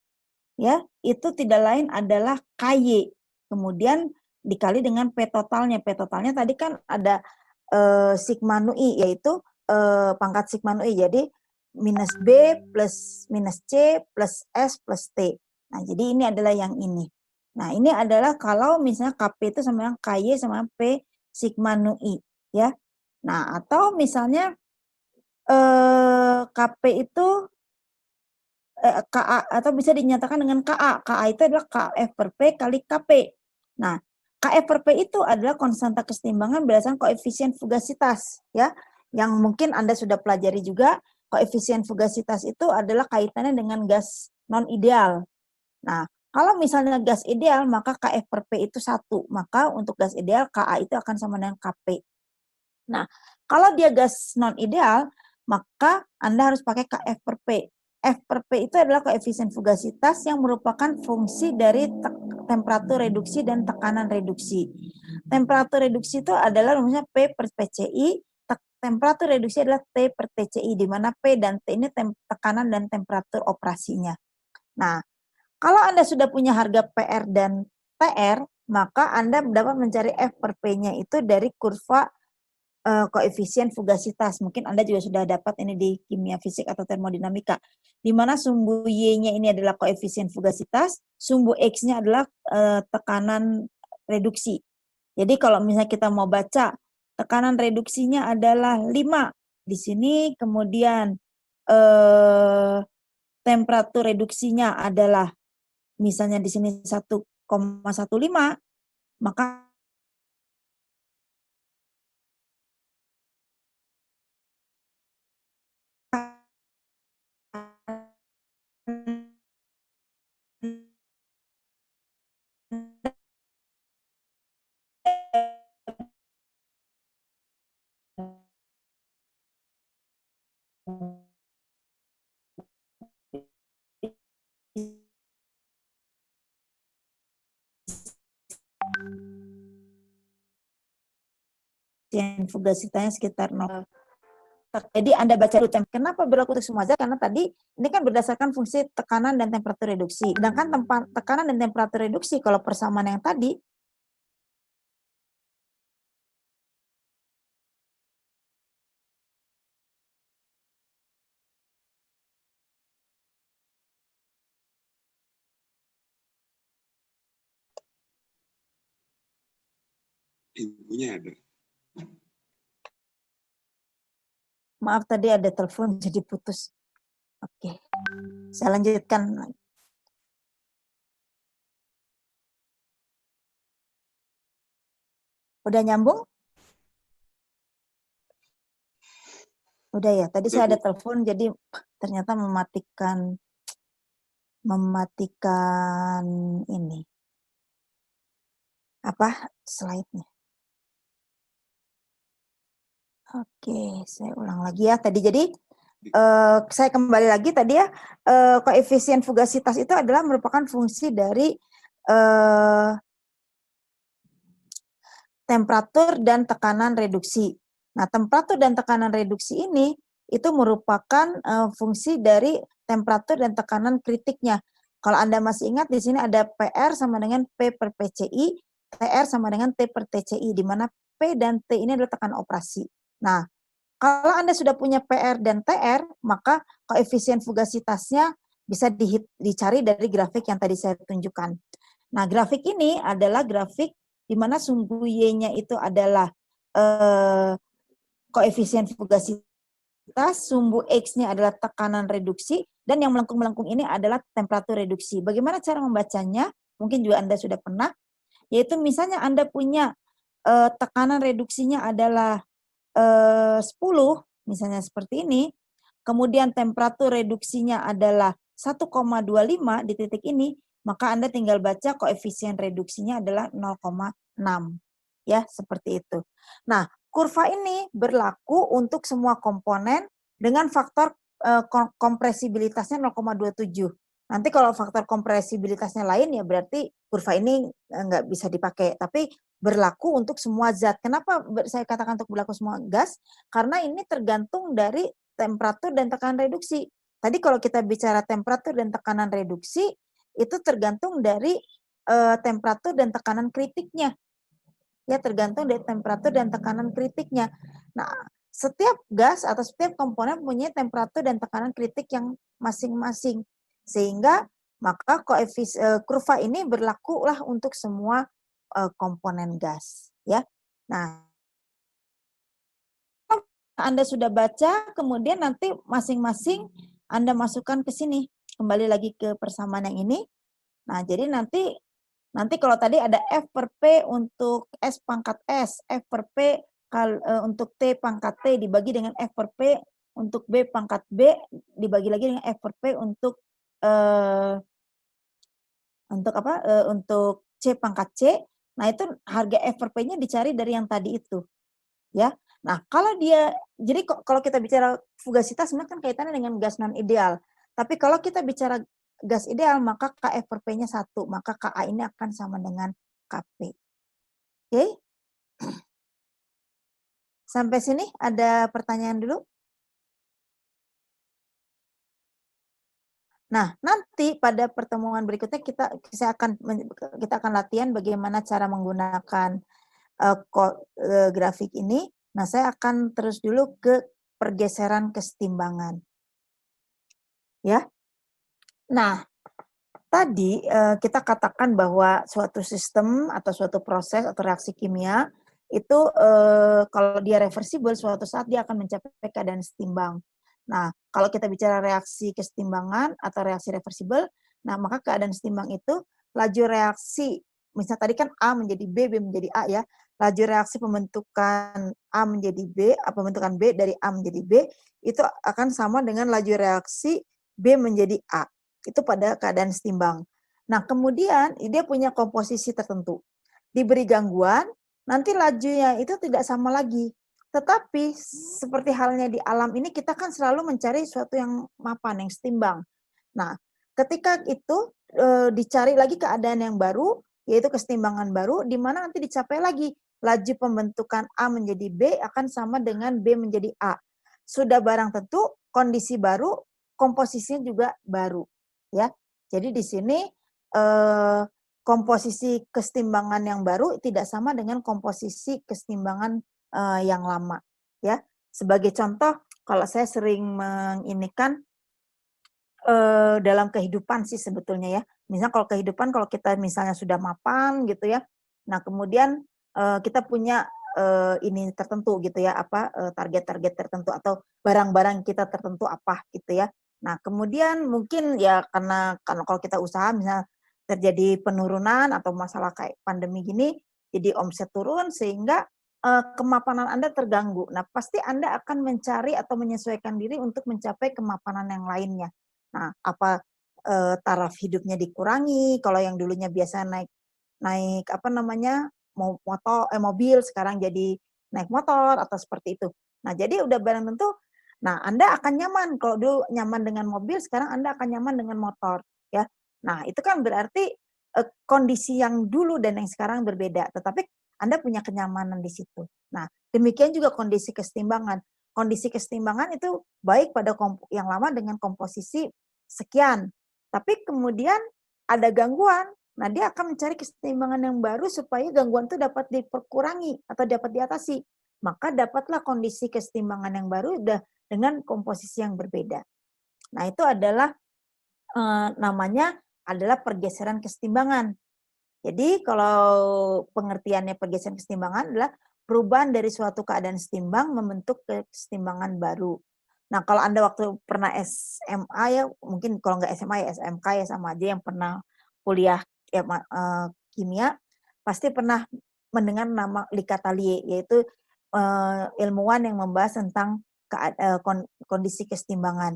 ya, itu tidak lain adalah KY. Kemudian dikali dengan P totalnya. P totalnya tadi kan ada sigma NUI, yaitu pangkat sigma NUI. Jadi minus B plus minus C plus S plus T. Nah, jadi ini adalah yang ini. Nah, ini adalah kalau misalnya KP itu sama dengan KY sama P sigma NUI, ya. Nah, atau misalnya KP itu KA atau bisa dinyatakan dengan KA. KA itu adalah KF per P kali KP. Nah, KF per P itu adalah konstanta kesetimbangan berdasarkan koefisien fugasitas, ya. Yang mungkin Anda sudah pelajari juga, koefisien fugasitas itu adalah kaitannya dengan gas non ideal. Nah, kalau misalnya gas ideal, maka KF per P itu 1. Maka untuk gas ideal, KA itu akan sama dengan KP. Nah, kalau dia gas non ideal, maka Anda harus pakai KF per P. F per P itu adalah koefisien fugasitas yang merupakan fungsi dari temperatur reduksi dan tekanan reduksi. Temperatur reduksi itu adalah rumusnya P per PCI, temperatur reduksi adalah T per TCI, di mana P dan T ini tekanan dan temperatur operasinya. Nah, kalau Anda sudah punya harga PR dan TR, maka Anda dapat mencari F per P-nya itu dari kurva koefisien fugasitas. Mungkin Anda juga sudah dapat ini di kimia fisik atau termodinamika, di mana sumbu Y-nya ini adalah koefisien fugasitas, sumbu X-nya adalah tekanan reduksi. Jadi kalau misalnya kita mau baca, tekanan reduksinya adalah 5 di sini, kemudian temperatur reduksinya adalah misalnya di sini 1,15, maka fugasitasnya sekitar 0. Jadi Anda baca dulu, kenapa berlaku untuk semua zat? Karena tadi ini kan berdasarkan fungsi tekanan dan temperatur reduksi. Sedangkan tekanan dan temperatur reduksi kalau persamaan yang tadi, ibunya ada. maaf tadi ada telepon jadi putus. Oke, saya lanjutkan. Udah nyambung? Udah ya, tadi saya ada telepon jadi ternyata mematikan ini. Apa slide-nya? Oke, saya ulang lagi ya. Tadi jadi saya kembali lagi tadi ya, koefisien fugasitas itu adalah merupakan fungsi dari temperatur dan tekanan reduksi. Nah, temperatur dan tekanan reduksi ini itu merupakan fungsi dari temperatur dan tekanan kritiknya. Kalau Anda masih ingat di sini ada PR sama dengan P per PCI, TR sama dengan T per TCI, di mana P dan T ini adalah tekanan operasi. Nah, kalau Anda sudah punya PR dan TR, maka koefisien fugasitasnya bisa dicari dari grafik yang tadi saya tunjukkan. Nah, grafik ini adalah grafik di mana sumbu Y-nya itu adalah koefisien fugasitas, sumbu X-nya adalah tekanan reduksi, dan yang melengkung-melengkung ini adalah temperatur reduksi. Bagaimana cara membacanya? Mungkin juga Anda sudah pernah, yaitu misalnya Anda punya tekanan reduksinya adalah 10, misalnya seperti ini, kemudian temperatur reduksinya adalah 1,25 di titik ini, maka Anda tinggal baca koefisien reduksinya adalah 0,6. Ya, seperti itu. Nah, kurva ini berlaku untuk semua komponen dengan faktor kompresibilitasnya 0,27. Nanti kalau faktor kompresibilitasnya lain ya berarti kurva ini nggak bisa dipakai. Tapi berlaku untuk semua zat. Kenapa saya katakan untuk berlaku semua gas? Karena ini tergantung dari temperatur dan tekanan reduksi. Tadi kalau kita bicara temperatur dan tekanan reduksi, itu tergantung dari temperatur dan tekanan kritiknya. Ya, tergantung dari temperatur dan tekanan kritiknya. Nah, setiap gas atau setiap komponen punya temperatur dan tekanan kritik yang masing-masing. Sehingga maka kurva ini berlakulah untuk semua komponen gas, ya. Nah, Anda sudah baca, kemudian nanti masing-masing Anda masukkan ke sini. Kembali lagi ke persamaan yang ini. Nah, jadi nanti kalau tadi ada F per P untuk S pangkat S, F per P untuk T pangkat T dibagi dengan F per P untuk B pangkat B dibagi lagi dengan F per P untuk untuk C pangkat C. Nah, itu harga F per P-nya dicari dari yang tadi itu. Ya. Nah, jadi kalau kita bicara fugasitas sebenarnya kan kaitannya dengan gas non ideal. Tapi kalau kita bicara gas ideal, maka KF per P-nya 1, maka KA ini akan sama dengan KP. Oke? Sampai sini ada pertanyaan dulu? Nah, nanti pada pertemuan berikutnya kita akan latihan bagaimana cara menggunakan grafik ini. Nah, saya akan terus dulu ke pergeseran kesetimbangan. Ya. Nah, tadi kita katakan bahwa suatu sistem atau suatu proses atau reaksi kimia itu kalau dia reversibel suatu saat dia akan mencapai keadaan setimbang. Nah, kalau kita bicara reaksi kesetimbangan atau reaksi reversibel, nah maka keadaan setimbang itu laju reaksi, misalnya tadi kan A menjadi B, B menjadi A ya. Laju reaksi pembentukan A menjadi B, pembentukan B dari A menjadi B itu akan sama dengan laju reaksi B menjadi A. Itu pada keadaan setimbang. Nah, kemudian dia punya komposisi tertentu. Diberi gangguan, nanti lajunya itu tidak sama lagi. Tetapi seperti halnya di alam ini kita kan selalu mencari sesuatu yang mapan, yang setimbang. Nah, ketika itu dicari lagi keadaan yang baru, yaitu kesetimbangan baru, di mana nanti dicapai lagi laju pembentukan A menjadi B akan sama dengan B menjadi A. Sudah barang tentu kondisi baru, komposisinya juga baru, ya. Jadi di sini komposisi kesetimbangan yang baru tidak sama dengan komposisi kesetimbangan yang lama, ya. Sebagai contoh, kalau saya sering menginikan dalam kehidupan sih sebetulnya ya. Misalnya kalau kehidupan kalau kita misalnya sudah mapan gitu ya. Nah, kemudian kita punya ini tertentu gitu ya, target-target tertentu atau barang-barang kita tertentu apa gitu ya. Nah, kemudian mungkin ya karena kalau kita usaha misalnya terjadi penurunan atau masalah kayak pandemi gini, jadi omset turun sehingga kemapanan Anda terganggu. Nah, pasti Anda akan mencari atau menyesuaikan diri untuk mencapai kemapanan yang lainnya. Nah, taraf hidupnya dikurangi, kalau yang dulunya biasa naik mobil sekarang jadi naik motor atau seperti itu. Nah, jadi udah barang tentu, nah Anda akan nyaman kalau dulu nyaman dengan mobil, sekarang Anda akan nyaman dengan motor, ya. Nah, itu kan berarti kondisi yang dulu dan yang sekarang berbeda, tetapi Anda punya kenyamanan di situ. Nah, demikian juga kondisi kesetimbangan. Kondisi kesetimbangan itu baik pada yang lama dengan komposisi sekian. Tapi kemudian ada gangguan, nah dia akan mencari keseimbangan yang baru supaya gangguan itu dapat dikurangi atau dapat diatasi. Maka dapatlah kondisi keseimbangan yang baru dengan komposisi yang berbeda. Nah, itu adalah namanya adalah pergeseran keseimbangan. Jadi kalau pengertiannya pergeseran keseimbangan adalah perubahan dari suatu keadaan setimbang membentuk keseimbangan baru. Nah, kalau Anda waktu pernah SMA ya, mungkin kalau nggak SMA ya SMK ya sama aja yang pernah kuliah ya, kimia, pasti pernah mendengar nama Licatalie, yaitu ilmuwan yang membahas tentang kondisi keseimbangan.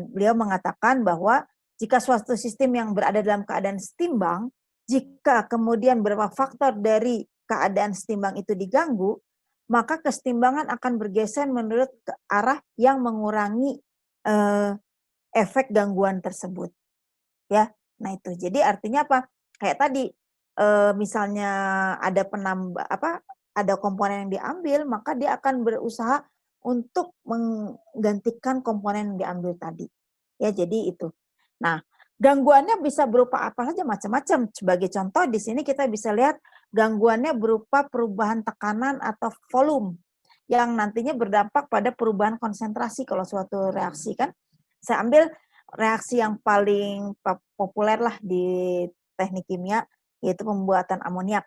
Beliau mengatakan bahwa jika suatu sistem yang berada dalam keadaan setimbang, jika kemudian beberapa faktor dari keadaan setimbang itu diganggu, maka kesetimbangan akan bergeser menurut ke arah yang mengurangi efek gangguan tersebut. Ya, nah itu. Jadi artinya apa? Kayak tadi, misalnya ada ada komponen yang diambil, maka dia akan berusaha untuk menggantikan komponen yang diambil tadi. Ya, jadi itu. Nah, gangguannya bisa berupa apa saja, macam-macam. Sebagai contoh di sini kita bisa lihat gangguannya berupa perubahan tekanan atau volume yang nantinya berdampak pada perubahan konsentrasi kalau suatu reaksi kan. Saya ambil reaksi yang paling populer lah di teknik kimia, yaitu pembuatan amoniak.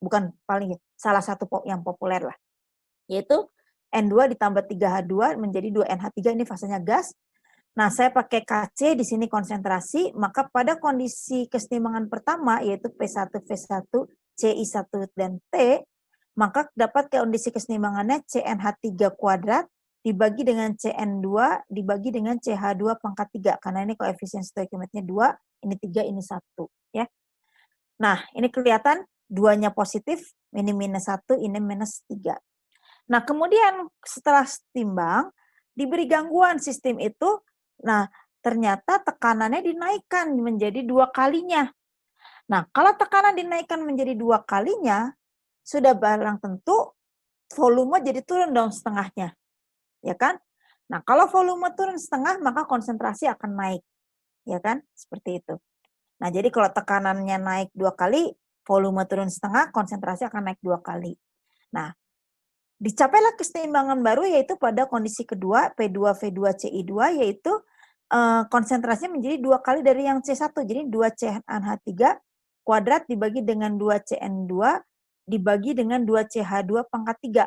Bukan paling, salah satu yang populer lah. Yaitu N2 ditambah 3H2 menjadi 2NH3, ini fasenya gas. Nah, saya pakai Kc di sini konsentrasi, maka pada kondisi keseimbangan pertama yaitu P1, V1, Ci1 dan T, maka dapat kondisi keseimbangannya CnH3 kuadrat dibagi dengan Cn2 dibagi dengan CH2 pangkat 3 karena ini koefisien stoikiometrnya 2, ini 3, ini 1 ya. Nah, ini kelihatan duanya positif, ini minus 1, ini minus 3. Nah, kemudian setelah setimbang diberi gangguan sistem itu. Nah, ternyata tekanannya dinaikkan menjadi 2 kalinya. Nah, kalau tekanan dinaikkan menjadi 2 kalinya, sudah barang tentu volume jadi turun dong setengahnya. Ya kan? Nah, kalau volume turun setengah, maka konsentrasi akan naik. Ya kan? Seperti itu. Nah, jadi kalau tekanannya naik 2 kali, volume turun setengah, konsentrasi akan naik 2 kali. Nah, dicapailah keseimbangan baru yaitu pada kondisi kedua P2V2Ci2 yaitu konsentrasinya menjadi 2 kali dari yang C1. Jadi 2CnH3 kuadrat dibagi dengan 2Cn2 dibagi dengan 2CH2 pangkat 3.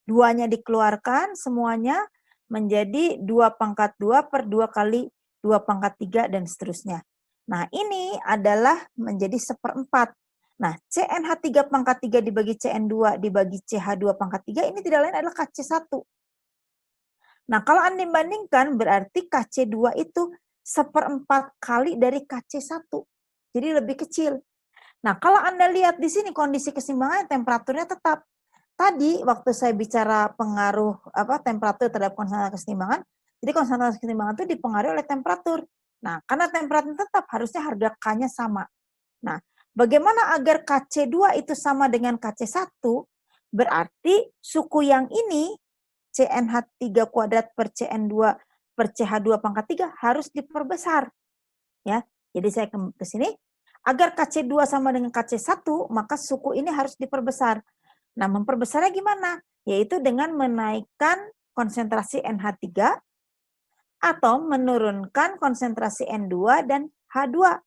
2-nya dikeluarkan semuanya menjadi 2 pangkat 2 per 2 kali 2 pangkat 3 dan seterusnya. Nah, ini adalah menjadi 1/4. Nah, CnH3 pangkat 3 dibagi Cn2 dibagi CH2 pangkat 3 ini tidak lain adalah Kc1. Nah, kalau Anda bandingkan berarti Kc2 itu 1/4 kali dari Kc1. Jadi lebih kecil. Nah, kalau Anda lihat di sini kondisi keseimbangan temperaturnya tetap. Tadi waktu saya bicara pengaruh temperatur terhadap konsentrasi keseimbangan, jadi konsentrasi keseimbangan itu dipengaruhi oleh temperatur. Nah, karena temperatur tetap harusnya harga K-nya sama. Nah, bagaimana agar Kc2 itu sama dengan Kc1? Berarti suku yang ini CnH3 kuadrat per Cn2 per CH2 pangkat 3 harus diperbesar. Ya. Jadi saya ke sini, agar Kc2 sama dengan Kc1, maka suku ini harus diperbesar. Nah, memperbesarnya gimana? Yaitu dengan menaikkan konsentrasi NH3 atau menurunkan konsentrasi N2 dan H2.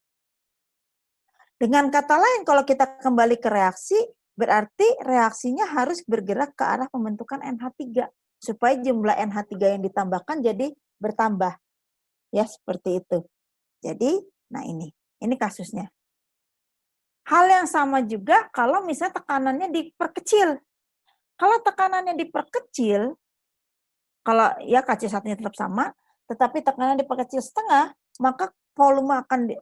Dengan kata lain, kalau kita kembali ke reaksi, berarti reaksinya harus bergerak ke arah pembentukan NH3 supaya jumlah NH3 yang ditambahkan jadi bertambah. Ya, seperti itu. Jadi, nah ini kasusnya. Hal yang sama juga kalau misalnya tekanannya diperkecil. Kalau tekanannya diperkecil, kalau ya Kc1-nya tetap sama, tetapi tekanan diperkecil setengah, maka volume akan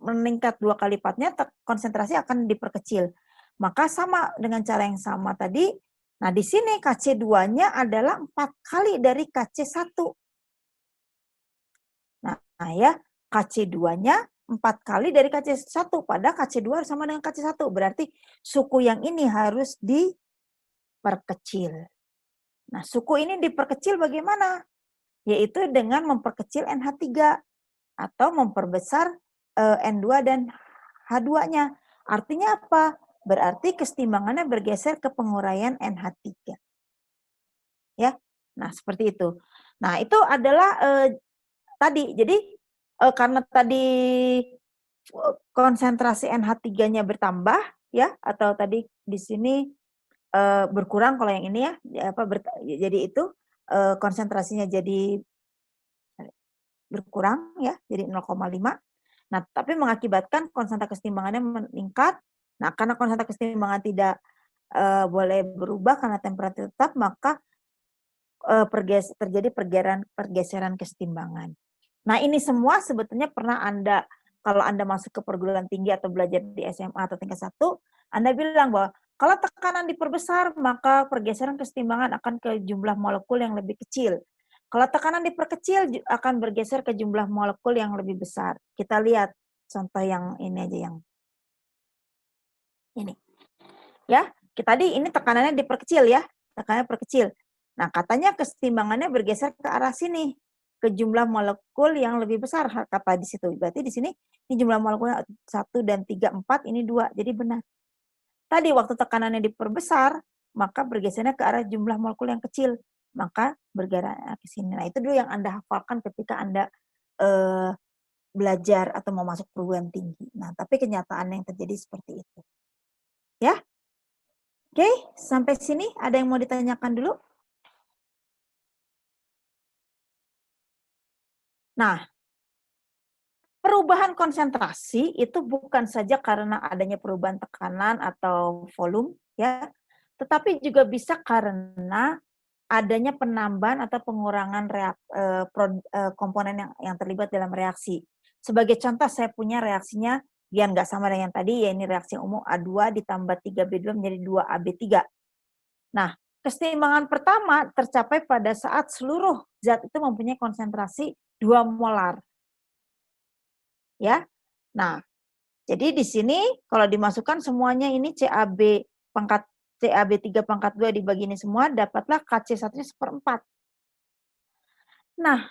meningkat 2 kali lipatnya, konsentrasi akan diperkecil. Maka sama dengan cara yang sama tadi. Nah, di sini Kc2-nya adalah 4 kali dari Kc1. Nah ya, Kc2-nya 4 kali dari Kc1, pada Kc2 sama dengan Kc1. Berarti suku yang ini harus diperkecil. Nah, suku ini diperkecil bagaimana? Yaitu dengan memperkecil NH3 atau memperbesar N2 dan H2-nya. Artinya apa? Berarti kesetimbangannya bergeser ke penguraian NH3. Ya. Nah, seperti itu. Nah, itu adalah tadi. Jadi karena tadi konsentrasi NH3-nya bertambah ya, atau tadi di sini berkurang kalau yang ini ya, jadi itu konsentrasinya jadi berkurang ya, jadi 0,5. Nah, tapi mengakibatkan konsentrasi kesetimbangannya meningkat. Nah, karena konsentrasi kesetimbangan tidak boleh berubah karena temperatur tetap, maka terjadi pergeseran kesetimbangan. Nah, ini semua sebetulnya pernah kalau Anda masuk ke perguruan tinggi atau belajar di SMA atau tingkat 1, Anda bilang bahwa kalau tekanan diperbesar, maka pergeseran kesetimbangan akan ke jumlah molekul yang lebih kecil. Kalau tekanan diperkecil, akan bergeser ke jumlah molekul yang lebih besar. Kita lihat contoh yang ini aja, yang ini. Ya, tadi ini tekanannya diperkecil ya, tekanannya perkecil. Nah, katanya kesetimbangannya bergeser ke arah sini, ke jumlah molekul yang lebih besar, kata di situ. Berarti di sini ini jumlah molekulnya 1 dan 3, 4, ini 2. Jadi benar. Tadi waktu tekanannya diperbesar, maka bergesernya ke arah jumlah molekul yang kecil, maka bergerak ke sini. Nah, itu dulu yang Anda hafalkan ketika Anda belajar atau mau masuk perguruan tinggi. Nah, tapi kenyataannya yang terjadi seperti itu. Ya. Oke, sampai sini ada yang mau ditanyakan dulu? Nah, perubahan konsentrasi itu bukan saja karena adanya perubahan tekanan atau volume, ya, tetapi juga bisa karena adanya penambahan atau pengurangan komponen yang terlibat dalam reaksi. Sebagai contoh, saya punya reaksinya biar nggak sama dengan yang tadi, ya ini reaksi umum A2 ditambah 3B2 menjadi 2AB3. Nah, keseimbangan pertama tercapai pada saat seluruh zat itu mempunyai konsentrasi 2 molar. Ya. Nah, jadi di sini kalau dimasukkan semuanya ini CAB3 pangkat 2 dibagi ini semua, dapatlah KC1-nya 1/4. Nah,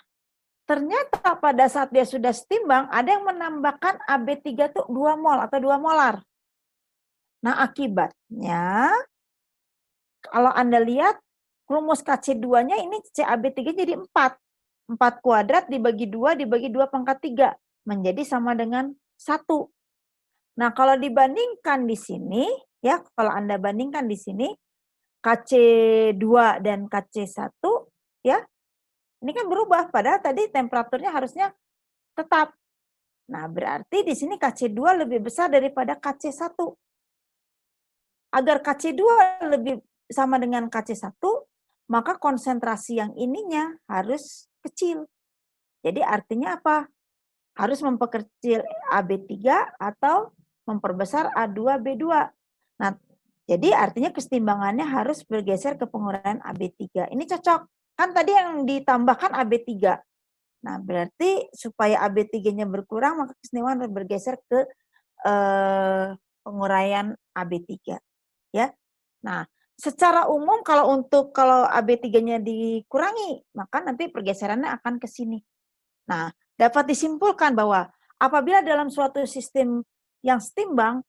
ternyata pada saat dia sudah setimbang, ada yang menambahkan AB3 itu 2 mol atau 2 molar. Nah, akibatnya, kalau Anda lihat, rumus KC2-nya ini CAB3 jadi 4. 4 kuadrat dibagi 2 pangkat 3. Menjadi sama dengan 1. Nah, kalau dibandingkan di sini, ya, kalau Anda bandingkan di sini, KC2 dan KC1, ya, ini kan berubah. Padahal tadi temperaturnya harusnya tetap. Nah, berarti di sini KC2 lebih besar daripada KC1. Agar KC2 lebih sama dengan KC1, maka konsentrasi yang ininya harus kecil. Jadi artinya apa? Harus memperkecil AB3 atau memperbesar A2B2. Nah, jadi artinya kesetimbangannya harus bergeser ke penguraian AB3. Ini cocok. Kan tadi yang ditambahkan AB3. Nah, berarti supaya AB3-nya berkurang, maka kesetimbangan harus bergeser ke penguraian AB3. Ya. Nah, secara umum kalau AB3-nya dikurangi, maka nanti pergeserannya akan ke sini. Nah, dapat disimpulkan bahwa apabila dalam suatu sistem yang setimbang,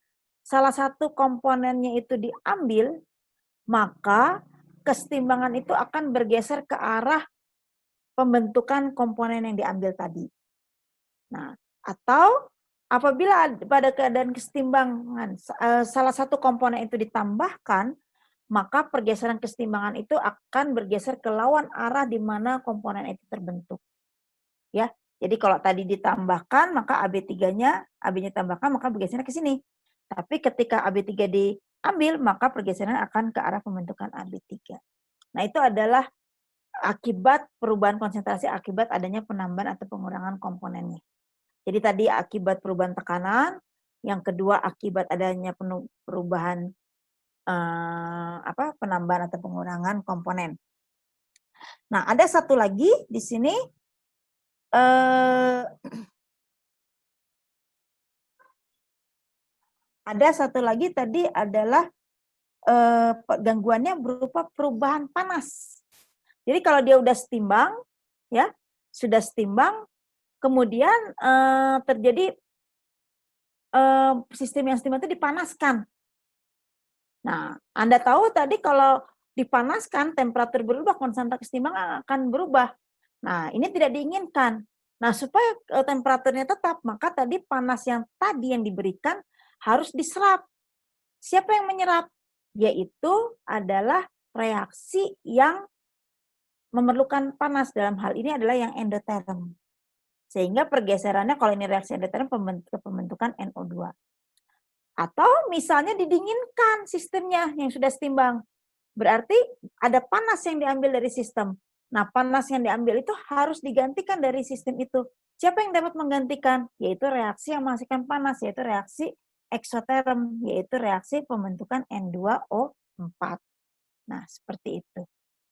salah satu komponennya itu diambil, maka kesetimbangan itu akan bergeser ke arah pembentukan komponen yang diambil tadi. Nah, atau apabila pada keadaan kesetimbangan salah satu komponen itu ditambahkan, maka pergeseran kesetimbangan itu akan bergeser ke lawan arah di mana komponen itu terbentuk. Ya. Jadi kalau tadi ditambahkan, maka AB3-nya, AB-nya tambahkan, maka bergesernya ke sini. Tapi ketika AB3 diambil, maka pergeseran akan ke arah pembentukan AB3. Nah, itu adalah akibat perubahan konsentrasi akibat adanya penambahan atau pengurangan komponennya. Jadi tadi akibat perubahan tekanan, yang kedua akibat adanya perubahan penambahan atau pengurangan komponen. Nah, ada satu lagi di sini ada satu lagi tadi adalah gangguannya berupa perubahan panas. Jadi kalau dia udah setimbang, ya sudah setimbang, kemudian terjadi sistem yang setimbang itu dipanaskan. Nah, Anda tahu tadi kalau dipanaskan temperatur berubah, konstanta kesetimbangan akan berubah. Nah, ini tidak diinginkan. Nah, supaya temperaturnya tetap, maka tadi panas yang tadi yang diberikan harus diserap. Siapa yang menyerap? Yaitu adalah reaksi yang memerlukan panas, dalam hal ini adalah yang endoterm. Sehingga pergeserannya kalau ini reaksi endoterm pembentukan NO2. Atau misalnya didinginkan sistemnya yang sudah setimbang. Berarti ada panas yang diambil dari sistem. Nah, panas yang diambil itu harus digantikan dari sistem itu. Siapa yang dapat menggantikan? Yaitu reaksi yang menghasilkan panas, yaitu reaksi eksoterm, yaitu reaksi pembentukan N2O4. Nah, seperti itu.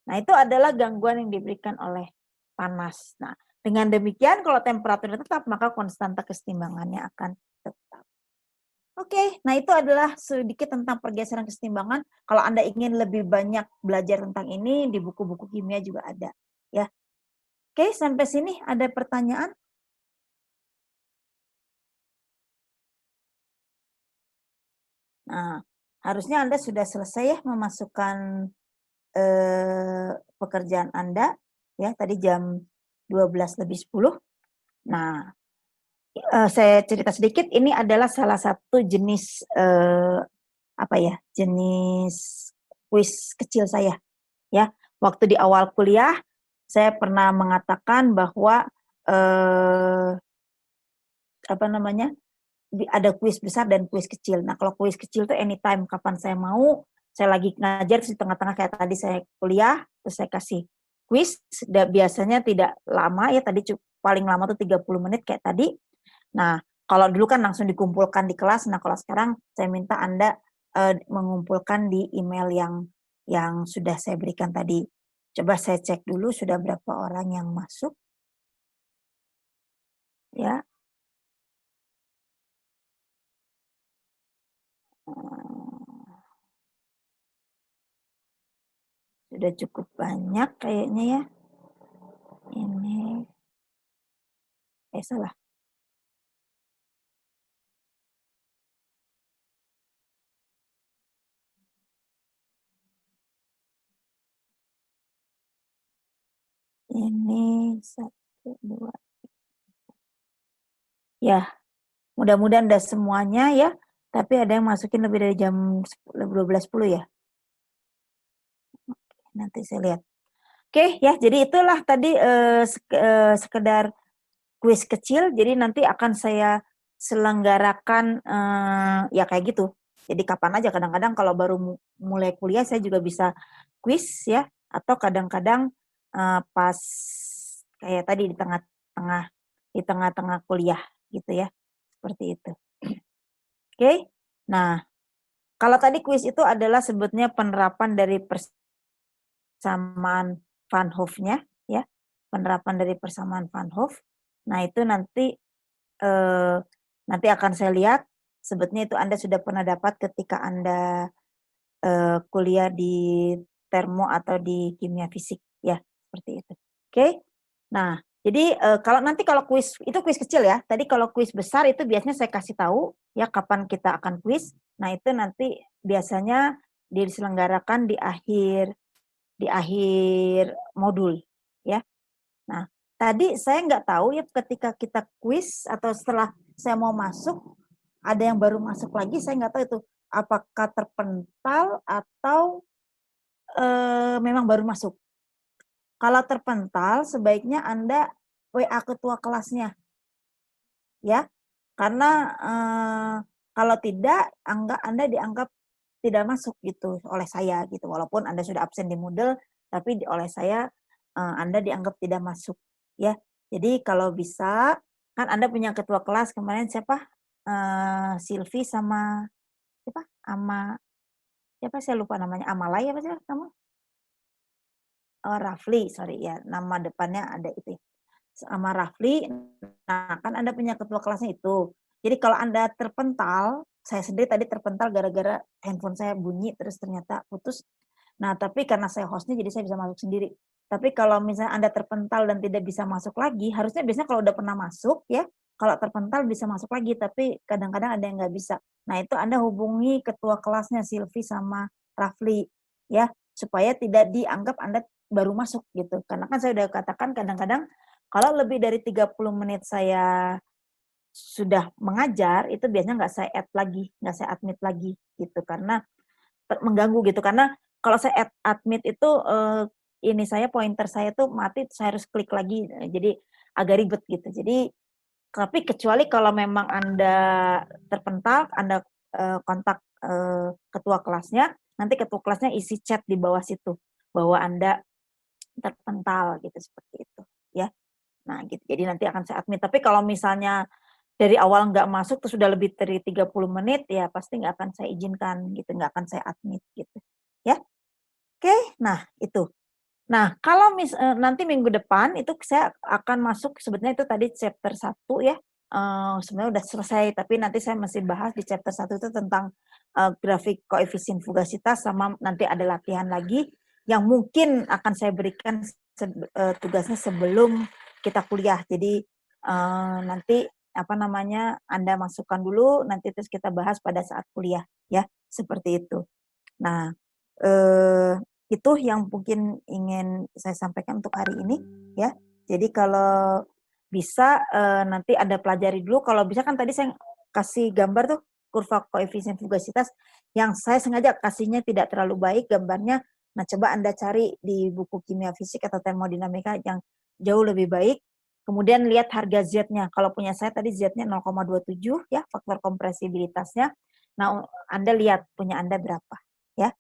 Nah, itu adalah gangguan yang diberikan oleh panas. Nah, dengan demikian kalau temperaturnya tetap, maka konstanta kesetimbangannya akan tetap. Oke, nah itu adalah sedikit tentang pergeseran kesetimbangan. Kalau Anda ingin lebih banyak belajar tentang ini, di buku-buku kimia juga ada. Ya. Oke, sampai sini ada pertanyaan? Nah, harusnya Anda sudah selesai ya memasukkan pekerjaan Anda. Ya, tadi jam 12:10. Nah, saya cerita sedikit, ini adalah salah satu jenis jenis kuis kecil saya. Ya, waktu di awal kuliah saya pernah mengatakan bahwa ada kuis besar dan kuis kecil. Nah, kalau kuis kecil itu anytime kapan saya mau, saya lagi ngajar di tengah-tengah kayak tadi saya kuliah, terus saya kasih kuis, biasanya tidak lama ya, tadi paling lama tuh 30 menit kayak tadi. Nah, kalau dulu kan langsung dikumpulkan di kelas, nah kalau sekarang saya minta Anda mengumpulkan di email yang sudah saya berikan tadi. Coba saya cek dulu sudah berapa orang yang masuk. Ya. Sudah cukup banyak kayaknya ya. Ini salah. Ini 1, 2. Ya, mudah-mudahan udah semuanya ya. Tapi ada yang masukin lebih dari jam 12:10 ya. Oke, nanti saya lihat. Oke ya, jadi itulah tadi sekedar kuis kecil. Jadi nanti akan saya selenggarakan ya kayak gitu. Jadi kapan aja, kadang-kadang kalau baru mulai kuliah saya juga bisa kuis ya, atau kadang-kadang pas kayak tadi di tengah-tengah kuliah gitu ya. Seperti itu. Oke. Nah, kalau tadi kuis itu adalah sebetulnya penerapan dari persamaan Van Hoff-nya ya. Penerapan dari persamaan Van Hoff. Nah, itu nanti akan saya lihat sebetulnya itu Anda sudah pernah dapat ketika Anda kuliah di termo atau di kimia fisik ya, seperti itu. Oke. Nah, jadi kalau kuis itu kuis kecil ya. Tadi kalau kuis besar itu biasanya saya kasih tahu ya kapan kita akan kuis. Nah, itu nanti biasanya diselenggarakan di akhir modul ya. Nah, tadi saya nggak tahu ya ketika kita kuis atau setelah saya mau masuk, ada yang baru masuk lagi, saya nggak tahu itu apakah terpental atau memang baru masuk. Kalau terpental, sebaiknya Anda WA ketua kelasnya, ya, karena kalau tidak, Anda dianggap tidak masuk gitu oleh saya gitu, walaupun Anda sudah absen di Moodle, tapi oleh saya Anda dianggap tidak masuk, ya. Jadi kalau bisa, kan Anda punya ketua kelas kemarin siapa? Silvi sama siapa? Siapa saya lupa namanya, Amalay apa sih kamu? Oh, Rafli, sorry ya, nama depannya ada itu ya. Sama Rafli, nah kan Anda punya ketua kelasnya itu. Jadi kalau Anda terpental, saya sendiri tadi terpental gara-gara handphone saya bunyi terus ternyata putus. Nah, tapi karena saya hostnya jadi saya bisa masuk sendiri. Tapi kalau misalnya Anda terpental dan tidak bisa masuk lagi, harusnya biasanya kalau udah pernah masuk ya, kalau terpental bisa masuk lagi, tapi kadang-kadang ada yang nggak bisa. Nah, itu Anda hubungi ketua kelasnya Silvi sama Rafli, ya, supaya tidak dianggap Anda baru masuk gitu. Karena kan saya udah katakan kadang-kadang kalau lebih dari 30 menit saya sudah mengajar, itu biasanya nggak saya add lagi, nggak saya admit lagi gitu, karena mengganggu gitu. Karena kalau saya admit itu, ini saya pointer saya tuh mati, saya harus klik lagi, jadi agak ribet gitu. Jadi tapi kecuali kalau memang Anda terpental, Anda, kontak, ketua kelasnya, nanti ketua kelasnya isi chat di bawah situ, bahwa Anda terpental gitu, seperti itu, ya. Nah gitu, jadi nanti akan saya admit. Tapi kalau misalnya dari awal nggak masuk terus sudah lebih dari 30 menit, ya pasti nggak akan saya izinkan gitu, nggak akan saya admit gitu, ya. Oke, nah itu. Nah, kalau nanti minggu depan itu saya akan masuk sebetulnya itu tadi chapter 1 ya, sebenarnya udah selesai, tapi nanti saya masih bahas di chapter 1 itu tentang, grafik koefisien fugasitas sama nanti ada latihan lagi yang mungkin akan saya berikan tugasnya sebelum kita kuliah. Jadi, nanti apa namanya, Anda masukkan dulu, nanti terus kita bahas pada saat kuliah ya, seperti itu. Nah, itu yang mungkin ingin saya sampaikan untuk hari ini, ya. Jadi kalau bisa, nanti Anda pelajari dulu, kalau bisa kan tadi saya kasih gambar tuh, kurva koefisien fugasitas, yang saya sengaja kasihnya tidak terlalu baik gambarnya. Nah, coba Anda cari di buku kimia fisik atau termodinamika yang jauh lebih baik, kemudian lihat harga Z-nya. Kalau punya saya tadi Z-nya 0,27 ya, faktor kompresibilitasnya. Nah, Anda lihat punya Anda berapa, ya.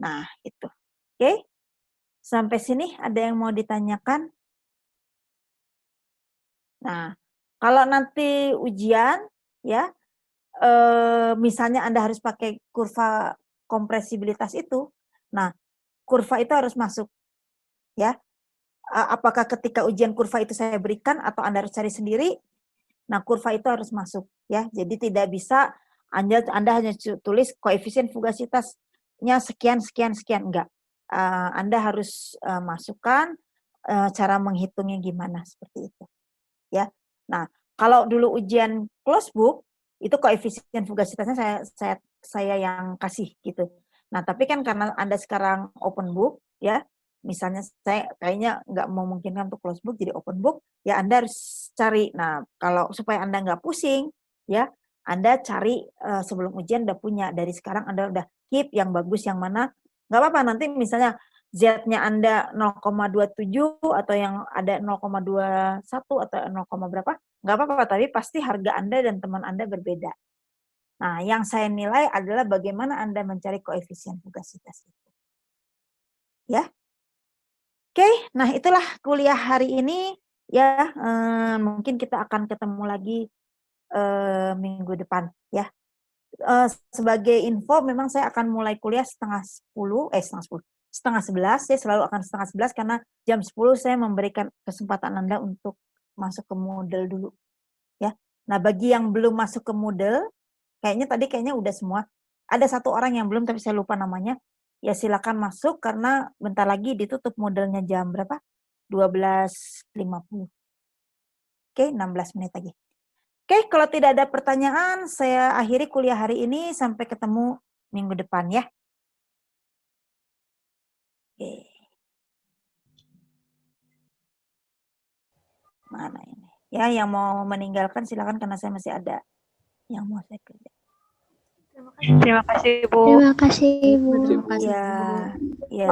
Nah, itu. Oke, sampai sini ada yang mau ditanyakan? Nah, kalau nanti ujian, ya, misalnya Anda harus pakai kurva kompresibilitas itu, nah, kurva itu harus masuk, ya. Apakah ketika ujian kurva itu saya berikan atau Anda harus cari sendiri, nah kurva itu harus masuk, ya. Jadi tidak bisa Anda hanya tulis koefisien fugasitasnya sekian sekian sekian, enggak. Anda harus, masukkan, cara menghitungnya gimana, seperti itu, ya. Nah, kalau dulu ujian closed book, itu koefisien fugasitasnya saya yang kasih, gitu. Nah, tapi kan karena Anda sekarang open book, ya, misalnya saya kayaknya nggak memungkinkan untuk closed book, jadi open book, ya Anda harus cari. Nah, kalau supaya Anda nggak pusing, ya, Anda cari, sebelum ujian udah punya, dari sekarang Anda udah keep yang bagus yang mana, nggak apa-apa nanti misalnya Z-nya Anda 0,27 atau yang ada 0,21 atau 0, berapa, nggak apa-apa, tapi pasti harga Anda dan teman Anda berbeda. Nah, yang saya nilai adalah bagaimana Anda mencari koefisien fugasitas itu. Ya. Oke, nah itulah kuliah hari ini ya, mungkin kita akan ketemu lagi, minggu depan ya. Sebagai info memang saya akan mulai kuliah setengah 11, saya selalu akan setengah 11 karena jam 10 saya memberikan kesempatan Anda untuk masuk ke Moodle dulu, ya. Nah, bagi yang belum masuk ke Moodle, kayaknya udah semua. Ada satu orang yang belum tapi saya lupa namanya, ya silakan masuk karena bentar lagi ditutup Moodle-nya jam berapa? 12.50. Oke, 16 menit lagi. Oke, kalau tidak ada pertanyaan, saya akhiri kuliah hari ini. Sampai ketemu minggu depan ya. Oke. Mana ini? Ya, yang mau meninggalkan silakan karena saya masih ada yang mau saya kerja. Terima kasih, Bu. Terima kasih, Bu. Ya, ya.